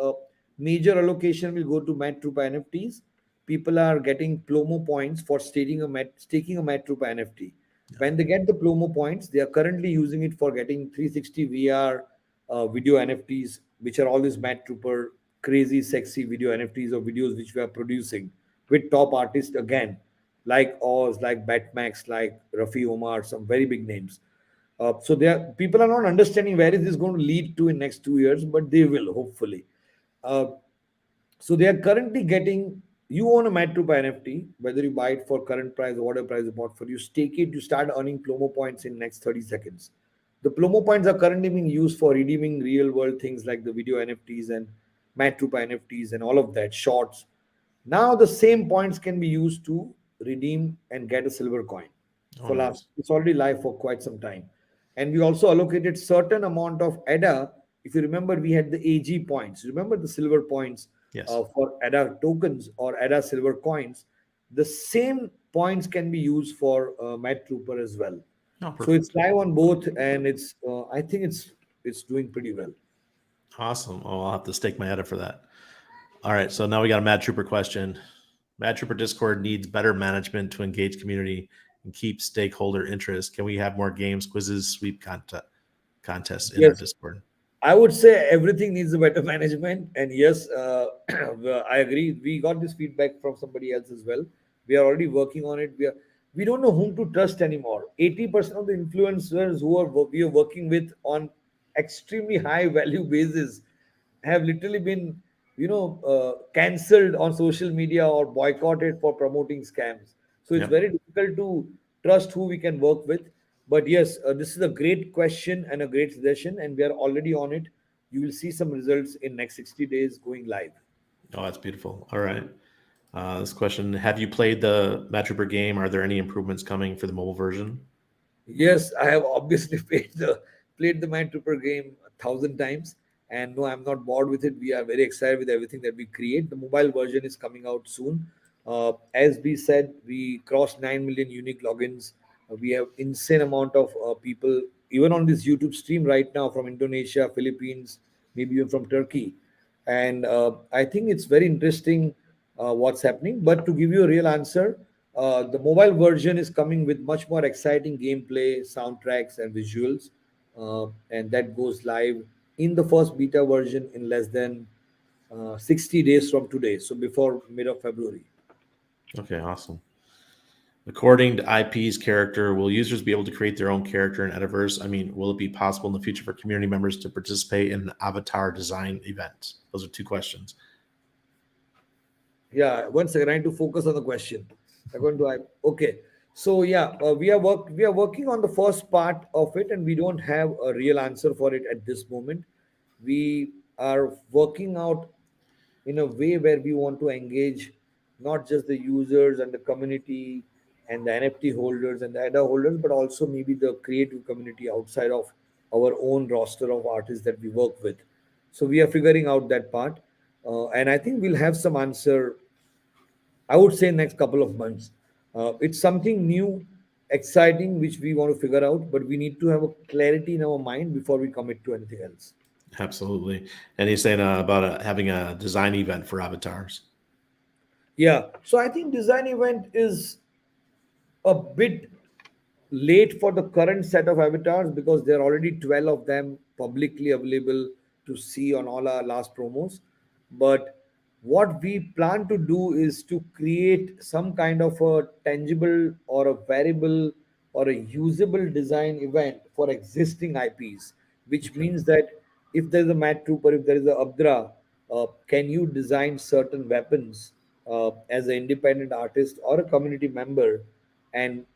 major allocation will go to Mat Troopa NFTs. People are getting Plomo points for staking a Mat Troopa NFT. Yeah. When they get the Plomo points, they are currently using it for getting 360 VR video NFTs, which are all these Mat Trooper crazy, sexy video NFTs or videos which we are producing with top artists again, like Oz, like Batmax, like Rafi Omar, some very big names. So there, people are not understanding where is this going to lead to in next 2 years, but they will hopefully. Uh, so they are currently getting, you own a Madtrooper NFT, whether you buy it for current price or whatever price you bought for, you stake it, you start earning Plomo points in next 30 seconds. The Plomo points are currently being used for redeeming real world things like the video NFTs and Madtrooper NFTs and all of that, shorts. Now the same points can be used to redeem and get a silver coin. Oh, For last, nice. it's already live for quite some time, and we also allocated certain amount of EDDA. If you remember, we had the AG points. Remember the silver points Yes. for EDDA tokens or EDDA silver coins. The same points can be used for Mad Trooper as well. Oh, So it's perfect. live on both, and it's I think it's doing pretty well. Awesome. Oh, I'll have to stake my EDDA for that. All right. So now we got a Mad Trooper question. Mad Trooper Discord needs better management to engage community and keep stakeholder interest. Can we have more games, quizzes, sweep contests in our Yes, Discord? I would say everything needs a better management. And yes, well, I agree. We got this feedback from somebody else as well. We are already working on it. We don't know whom to trust anymore. 80% of the influencers we are working with on extremely high value basis have literally been, cancelled on social media or boycotted for promoting scams. So it's Yep. very difficult to trust who we can work with. But yes, this is a great question and a great suggestion, and we are already on it. You will see some results in next 60 days going live. Oh, that's beautiful. All right. This question: have you played the Mad Trooper game? Are there any improvements coming for the mobile version? Yes, I have obviously played the Mind Trooper game 1,000 times, and no, I'm not bored with it. We are very excited with everything that we create. The mobile version is coming out soon. As we said, we crossed 9 million unique logins. We have insane amount of people even on this YouTube stream right now from Indonesia, Philippines, maybe even from Turkey, and I think it's very interesting what's happening. But to give you a real answer, the mobile version is coming with much more exciting gameplay, soundtracks, and visuals, and that goes live in the first beta version in less than 60 days from today, so before mid of February. Okay, awesome. According to IP's character, will users be able to create their own character in EDDAVERSE? I mean, will it be possible in the future for community members to participate in an avatar design event? Those are two questions. Yeah, one second. I need to focus on the question. According to okay. So yeah, we are working on the first part of it, and we don't have a real answer for it at this moment. We are working out in a way where we want to engage not just the users and the community and the NFT holders and the EDDA holders, but also maybe the creative community outside of our own roster of artists that we work with. So we are figuring out that part, and I think we'll have some answer, I would say, next couple of months. It's something new, exciting, which we want to figure out, but we need to have a clarity in our mind before we commit to anything else. Absolutely. And he's saying about having a design event for avatars. Yeah. So I think design event is a bit late for the current set of avatars because there are already 12 of them publicly available to see on all our last promos. But what we plan to do is to create some kind of a tangible or a variable or a usable design event for existing IPs, which Okay. means that if there's a Mad Trooper, if there is a Abdra, can you design certain weapons as an independent artist or a community member and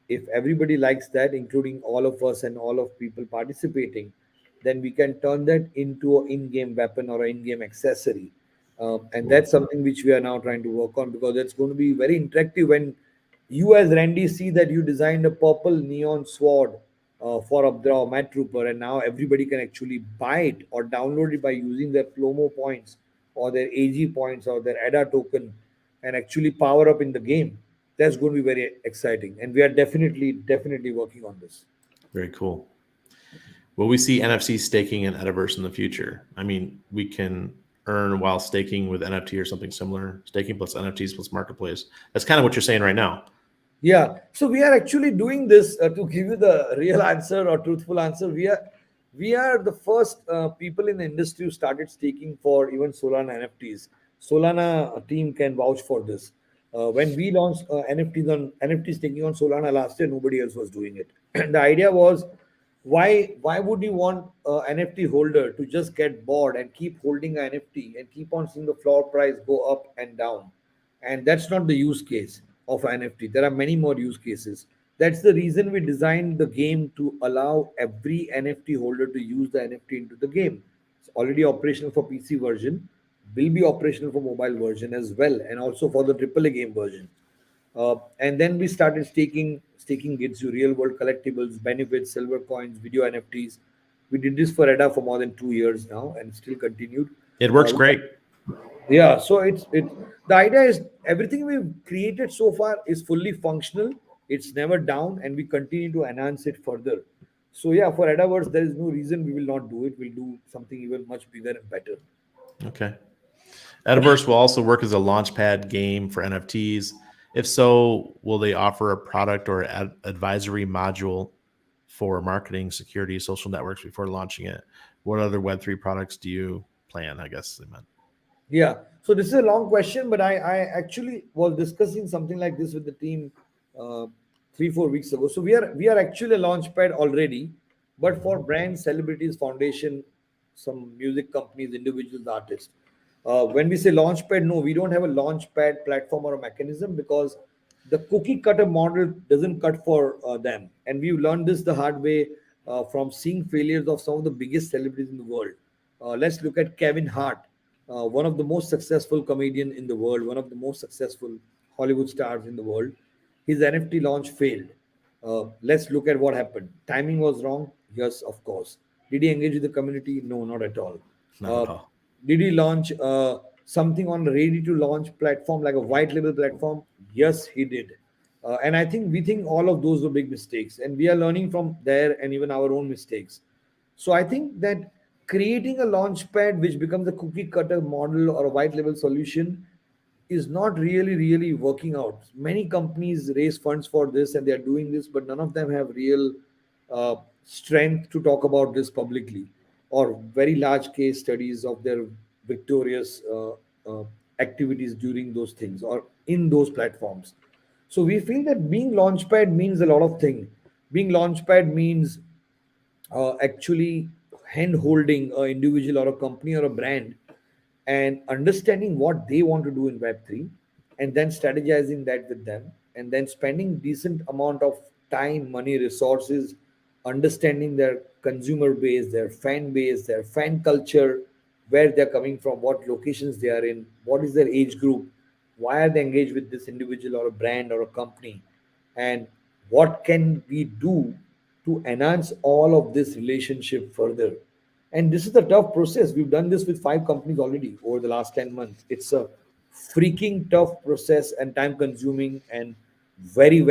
If everybody likes that, including all of us and all of people participating, then we can turn that into an in-game weapon or an in-game accessory. And Cool. that's something which we are now trying to work on, because it's going to be very interactive when you as Randy see that you designed a purple neon sword for Abdra or Madtrooper, and now everybody can actually buy it or download it by using their Plomo points or their AG points or their EDDA token, and actually power up in the game. That's going to be very exciting, and we are definitely working on this. Very cool. Will we see NFC staking in Ediverse in the future? I mean, we can earn while staking with NFT or something similar. Staking plus NFTs plus marketplace. That's kind of what you're saying right now. Yeah, so we are actually doing this to give you the real answer or truthful answer. We are the first people in the industry who started staking for even Solana NFTs. Solana team can vouch for this. When we launched NFT staking on Solana last year, nobody else was doing it. And the idea was, why would you want an NFT holder to just get bored and keep holding an NFT and keep on seeing the floor price go up and down? And that's not the use case of NFT. There are many more use cases. That's the reason we designed the game to allow every NFT holder to use the NFT into the game. It's already operational for PC version, will be operational for mobile version as well, and also for the AAA game version. And then we started staking. Staking gives you real world collectibles, benefits, silver coins, video NFTs. We did this for EDDA for more than 2 years now, and still continued. It works Uh, great. yeah, so it's the idea is everything we've created so far is fully functional. It's never down, and we continue to enhance it further. So yeah, for Ediverse, there is no reason we will not do it. We'll do something even much bigger and better. Okay. Ediverse will also work as a launchpad game for NFTs. If so, will they offer a product or advisory module for marketing, security, social networks before launching it? What other Web3 products do you plan? I guess they meant. Yeah. So this is a long question, but I actually was discussing something like this with the team uh, 3 4 weeks ago. So we are actually a launch pad already, but for brands, celebrities, foundation, some music companies, individuals, artists. When we say launch pad, no, we don't have a launch pad platform or a mechanism, because the cookie cutter model doesn't cut for them, and we've learned this the hard way from seeing failures of some of the biggest celebrities in the world. Let's look at Kevin Hart, one of the most successful comedian in the world, one of the most successful Hollywood stars in the world. His NFT launch failed. Let's look at what happened. Timing was wrong. Yes, of course. Did he engage with the community? No, not at all. Not Uh, at all. did he launch something on a ready-to-launch platform like a white label platform? Yes, he did. And I think we think all of those were big mistakes, and we are learning from there and even our own mistakes. So I think that creating a launch pad which becomes a cookie cutter model or a white label solution is not really working out. Many companies raise funds for this and they are doing this, but none of them have real strength to talk about this publicly, or very large case studies of their victorious activities during those things or in those platforms. So we feel that being launchpad means a lot of things. Being launchpad means actually hand holding an individual or a company or a brand and understanding what they want to do in web3, and then strategizing that with them, and then spending decent amount of time, money, resources, understanding their consumer base, their fan culture, where they're coming from, what locations they are in, what is their age group, why are they engaged with this individual or a brand or a company, and what can we do to enhance all of this relationship further. And this is the tough process. We've done this with 5 companies already over the last 10 months. It's a freaking tough process and time consuming and very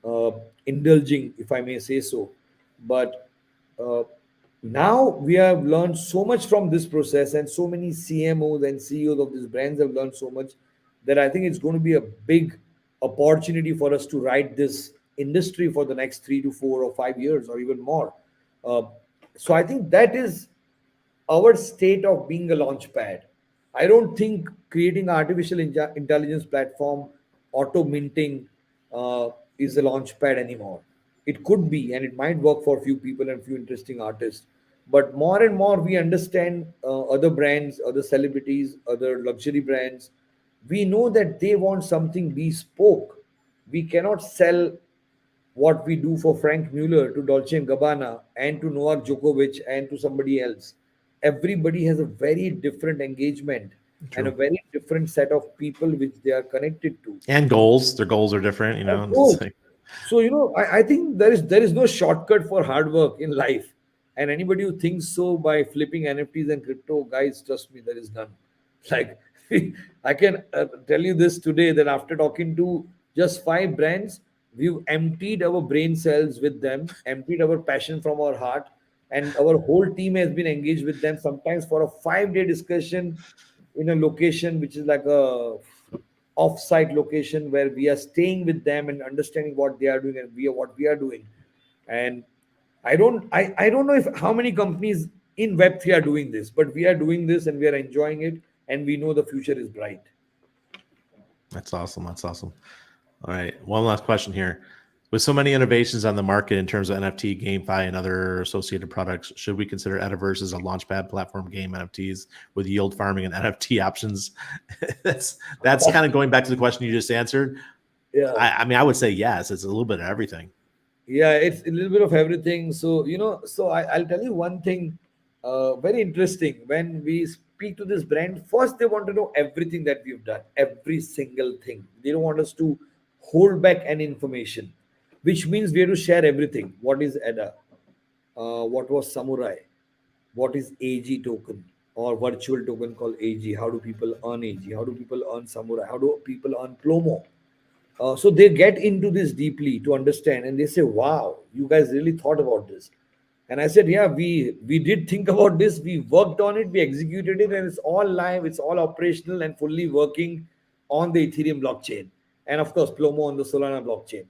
uh, indulging, if I may say so. But uh, now we have learned so much from this process, and so many CMOs and CEOs of these brands have learned so much, that I think it's going to be a big opportunity for us to ride this industry for the next 3 to 4 or 5 years or even more. Uh, so I think that is our state of being a launch pad. I don't think creating artificial intelligence platform, auto minting, is a launch pad anymore. It could be, and it might work for a few people and few interesting artists. But more and more, we understand other brands, other celebrities, other luxury brands. We know that they want something bespoke. We cannot sell what we do for Frank Mueller to Dolce and Gabbana and to Novak Djokovic and to somebody else. Everybody has a very different engagement and a True. very different set of people which they are connected to. And goals. Their goals are different, you Of know. And it's course. like, So I think there is no shortcut for hard work in life. And anybody who thinks so by flipping NFTs and crypto, guys, trust me, there is none. Like I can tell you this today that after talking to just 5 brands, we've emptied our brain cells with them, emptied our passion from our heart, and our whole team has been engaged with them. Sometimes for a 5-day discussion in a location which is like a off-site location where we are staying with them and understanding what they are doing and what we are doing. And I don't know if how many companies in Web3 are doing this, but we are doing this and we are enjoying it, and we know the future is bright. that's awesome. That's awesome. All right. One last question here. With so many innovations on the market in terms of NFT, GameFi, and other associated products, should we consider EDDAVERSE as a launchpad platform game NFTs with yield farming and NFT options? That's kind of going back to the question you just answered. Yeah. I mean, I would say yes. It's a little bit of everything. Yeah, it's a little bit of everything. So, I'll tell you one thing very interesting. When we speak to this brand, first they want to know everything that we've done, every single thing. They don't want us to hold back any information, which means we have to share everything. What is EDDA? What was Samurai? What is AG token or virtual token called AG? How do people earn AG? How do people earn Samurai? How do people earn Plomo? So they get into this deeply to understand, and they say, "Wow, you guys really thought about this." And I said, "Yeah, we did think about this. We worked on it. We executed it, and it's all live. It's all operational and fully working on the Ethereum blockchain, and of course, Plomo on the Solana blockchain."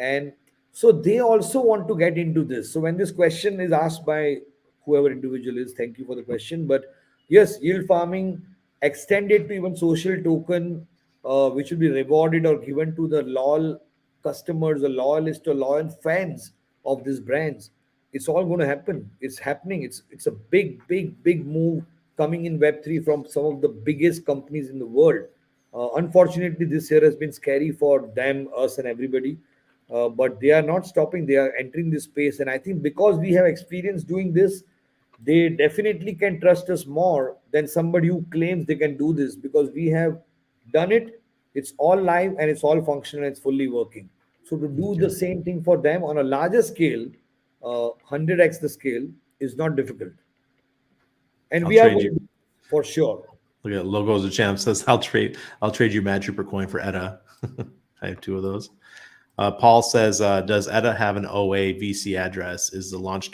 And so they also want to get into this. So when this question is asked by whoever individual is, thank you for the question. But yes, yield farming extended to even social token, which will be rewarded or given to the loyal customers, the loyalists, or loyal fans of these brands. It's all going to happen. It's happening. It's a big, big, big move coming in Web3 from some of the biggest companies in the world. Unfortunately, this year has been scary for them, us, and everybody. But they are not stopping. They are entering this space, and I think because we have experience doing this, they definitely can trust us more than somebody who claims they can do this because we have done it. It's all live and it's all functional and it's fully working. So to do the Okay. same thing for them on a larger scale, 100x the scale is not difficult, and I'll we are trade going to you. do it for sure. Look at logos of champ says I'll trade you Madtrooper coin for EDDA. I have 2 of those. Paul says, does EDDA have an OA VC address? Is the launch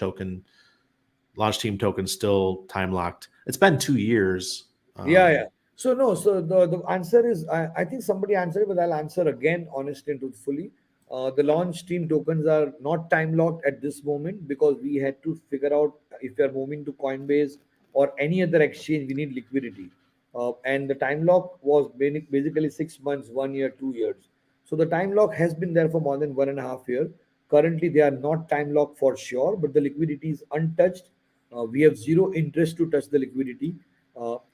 team token still time locked? It's been 2 years. Yeah, yeah. So no, so the answer is I think somebody answered it, but I'll answer again honestly and truthfully. The launch team tokens are not time locked at this moment because we had to figure out if we are moving to Coinbase or any other exchange, we need liquidity. And the time lock was basically 6 months, 1 year, 2 years. So the time lock has been there for more than 1.5 years. Currently, they are not time locked for sure, but the liquidity is untouched. We have zero interest to touch the liquidity,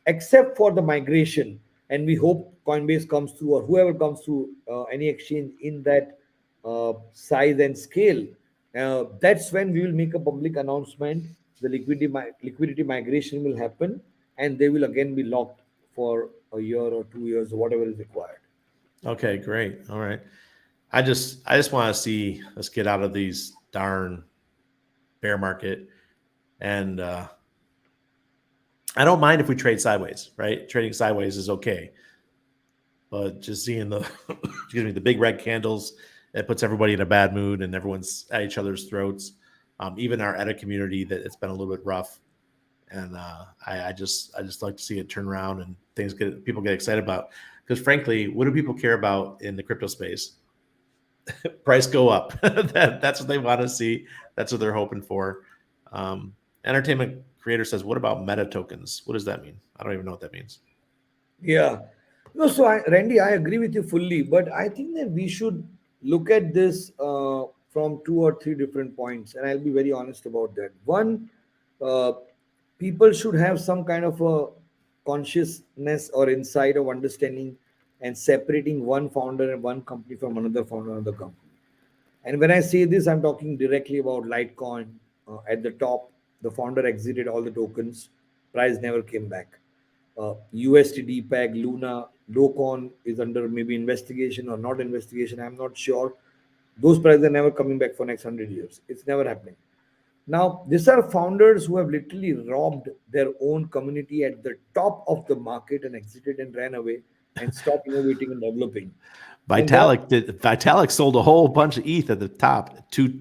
except for the migration. And we hope Coinbase comes through or whoever comes through any exchange in that size and scale. That's when we will make a public announcement. The liquidity migration will happen, and they will again be locked for a year or 2 years or whatever is required. Okay, great. All right. I just want to see us get out of these darn bear market, and I don't mind if we trade sideways. Right, trading sideways is okay, but just seeing the excuse me, the big red candles, it puts everybody in a bad mood, and everyone's at each other's throats. Even our edit community, that it's been a little bit rough, and I just like to see it turn around and people get excited about, because frankly, what do people care about in the crypto space? Price go up. That's what they want to see. That's what they're hoping for. Um, Entertainment creator says, "What about meta tokens? What does that mean? I don't even know what that means." Yeah. No, so Randy, I agree with you fully, but I think that we should look at this from 2 or 3 different points, and I'll be very honest about that. One, uh, people should have some kind of a consciousness or insight of understanding and separating one founder and one company from another founder, another company. And when I say this, I'm talking directly about Litecoin. At the top, the founder exited all the tokens, price never came back. USD, PEG, Luna, Locon is under maybe investigation or not investigation. I'm not sure. Those prices are never coming back for next 100 years. It's never happening. Now, these are founders who have literally robbed their own community at the top of the market and exited and ran away and stopped innovating and developing. And there are Vitalik sold a whole bunch of ETH at the top, two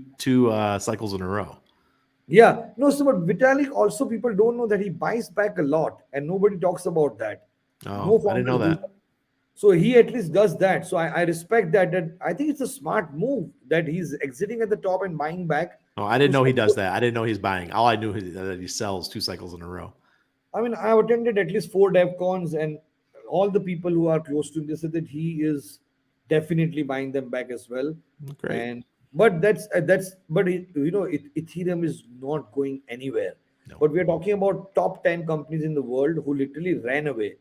cycles in a row. Yeah, no, so but Vitalik also people don't know that he buys back a lot and nobody talks about that. No Oh, I didn't know founders do that. that. So he at least does that. So I respect that. That I think it's a smart move that he's exiting at the top and buying back Oh, I to didn't know he does support. that. I didn't know he's buying. All I knew is that he sells two cycles in a row. I mean, I've attended at least four DevCons, and all the people who are close to him, they said that he is definitely buying them back as well. Great. And but but Ethereum is not going anywhere. No, But we are talking about top 10 companies in the world who literally ran away,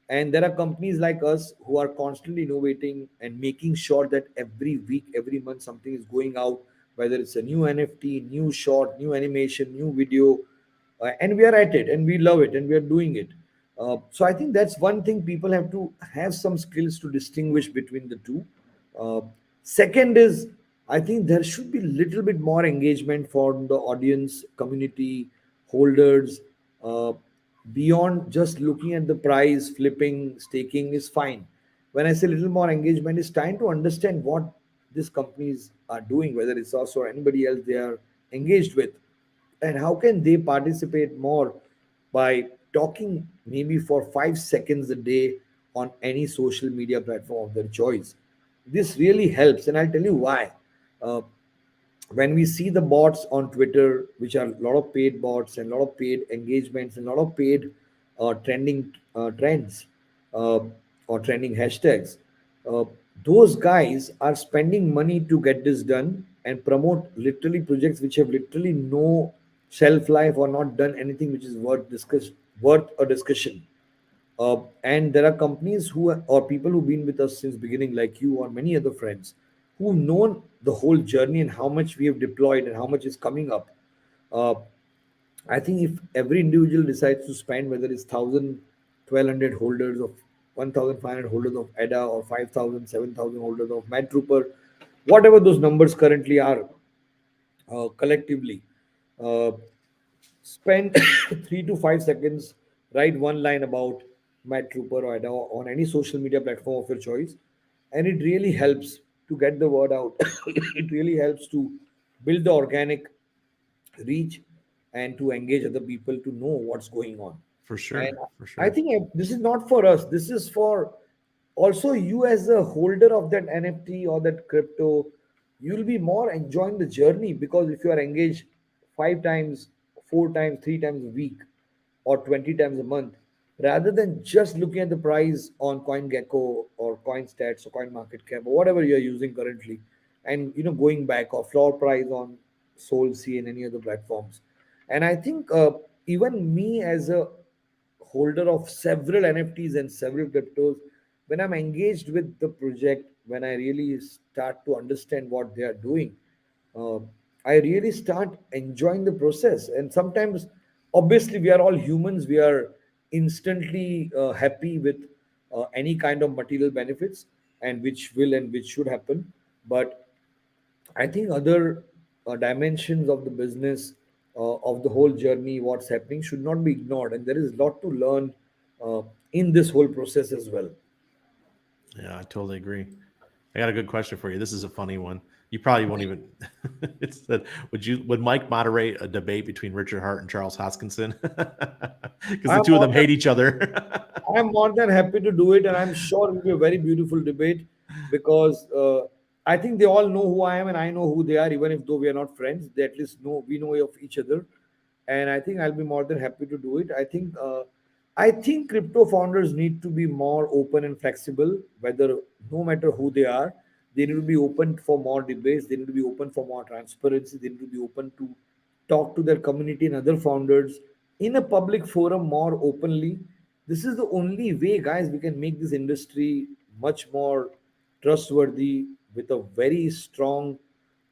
and there are companies like us who are constantly innovating and making sure that every week, every month, something is going out, whether it's a new NFT, new short, new animation, new video, and we are at it and we love it and we are doing it. So I think that's one thing people have to have some skills to distinguish between the two. uh, Second is, I think there should be little bit more engagement from the audience community holders. Beyond just looking at the price, flipping, staking is fine. When I say little more engagement, is trying to understand what these companies are doing, whether it's us or anybody else they are engaged with, and how can they participate more by talking maybe for 5 seconds a day on any social media platform of their choice. This really helps, and I'll tell you why. uh, when we see the bots on Twitter, which are a lot of paid bots and a lot of paid engagements and a lot of paid trending trends, uh, or trending hashtags, uh, those guys are spending money to get this done and promote literally projects which have literally no shelf life or not done anything which is worth a discussion. And there are companies who or people who've been with us since beginning, like you or many other friends, who've known the whole journey and how much we have deployed and how much is coming up. Uh, I think if every individual decides to spend, whether it's 1,000, 1,200 holders of 1,500 holders of EDDA or 5,000, 7,000 holders of Madtrooper, whatever those numbers currently are, collectively, uh, spend 3 to 5 seconds, write one line about Matt Trooper or on any social media platform of your choice, and it really helps to get the word out. It really helps to build the organic reach and to engage other people to know what's going on. for And sure, for I sure. think this is not for us. This is for also you as a holder of that NFT or that crypto. You'll be more enjoying the journey because if you are engaged 5 times, 4 times, 3 times a week, or 20 times a month, rather than just looking at the price on CoinGecko or CoinStats or CoinMarketCap or whatever you're using currently, and going back or floor price on SolC and any other platforms. And I think even me as a holder of several NFTs and several cryptos, when I'm engaged with the project, when I really start to understand what they are doing, uh, I really start enjoying the process. And sometimes, obviously, we are all humans. We are instantly happy with any kind of material benefits, and which will and which should happen. But I think other dimensions of the business, of the whole journey, what's happening, should not be ignored. And there is a lot to learn uh, in this whole process as well. Yeah, I totally agree. I got a good question for you. This is a funny one. You probably won't even. It said, would Mike moderate a debate between Richard Hart and Charles Hoskinson? Because the I'm two of more them than hate each other. I'm more than happy to do it, and I'm sure it will be a very beautiful debate because I think they all know who I am and I know who they are, even if though we are not friends. They at least know we know of each other, and I think I'll be more than happy to do it. I think crypto founders need to be more open and flexible, whether no matter who they are. They need to be open for more debates. They need to be open for more transparency. They need to be open to talk to their community and other founders in a public forum more openly. This is the only way, guys, we can make this industry much more trustworthy with a very strong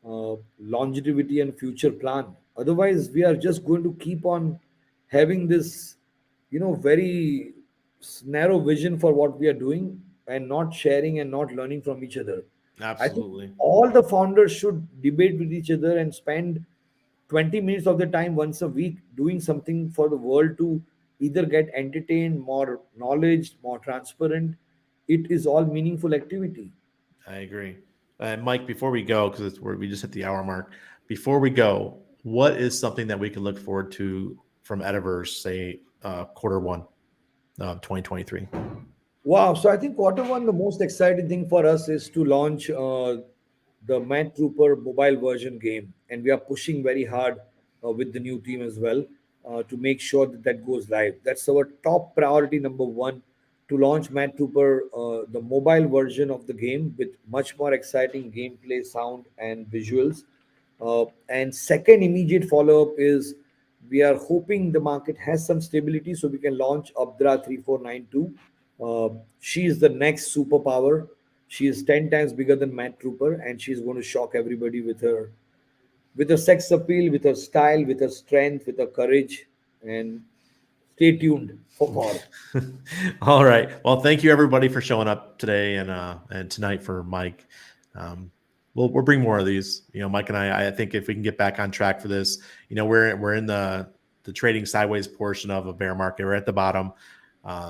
longevity and future plan. Otherwise, we are just going to keep on having this, very narrow vision for what we are doing and not sharing and not learning from each other. I think Absolutely. all the founders should debate with each other and spend 20 minutes of the time once a week doing something for the world to either get entertained, more knowledge, more transparent. It is all meaningful activity. I agree. Mike, before we go, because we just hit the hour mark, before we go, what is something that we can look forward to from EDDAVERSE, say quarter one of 2023? Wow. So I think quarter one, the most exciting thing for us is to launch the Madtrooper mobile version game. And we are pushing very hard with the new team as well to make sure that that goes live. That's our top priority number one, to launch Madtrooper, the mobile version of the game with much more exciting gameplay, sound, and visuals. And second immediate follow up is we are hoping the market has some stability so we can launch Abdra 3492. She is the next superpower. She is 10 times bigger than Matt Trooper, and she's going to shock everybody with her sex appeal, with her style, with her strength, with her courage. And stay tuned for more. All right. Well, thank you everybody for showing up today and tonight for Mike. We'll bring more of these. Mike and I think if we can get back on track for this, we're in the trading sideways portion of a bear market. We're at the bottom.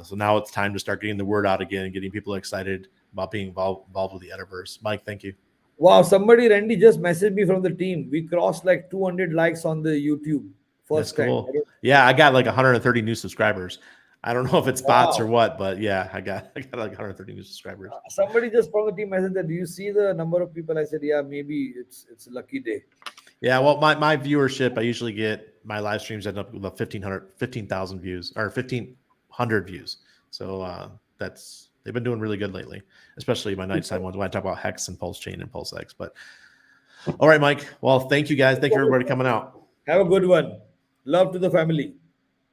So now it's time to start getting the word out again and getting people excited about being involved with the EDDAVERSE. Mike, thank you. Wow, somebody, Randy, just messaged me from the team. We crossed like 200 likes on the YouTube That's first time. cool. Yeah, I got like 130 new subscribers. I don't know if it's bots or Wow. what, but yeah, I got like 130 new subscribers. Somebody just from the team messaged that, do you see the number of people? I said, yeah, maybe it's a lucky day. Yeah, well, my viewership, I usually get my live streams end up with about 15,000 views or 1,500 views. So they've been doing really good lately, especially my nighttime ones when I talk about Hex and Pulse Chain and Pulse X. But all right, Mike. Well, thank you guys. Thank you everybody coming out. Have a good one. Love to the family.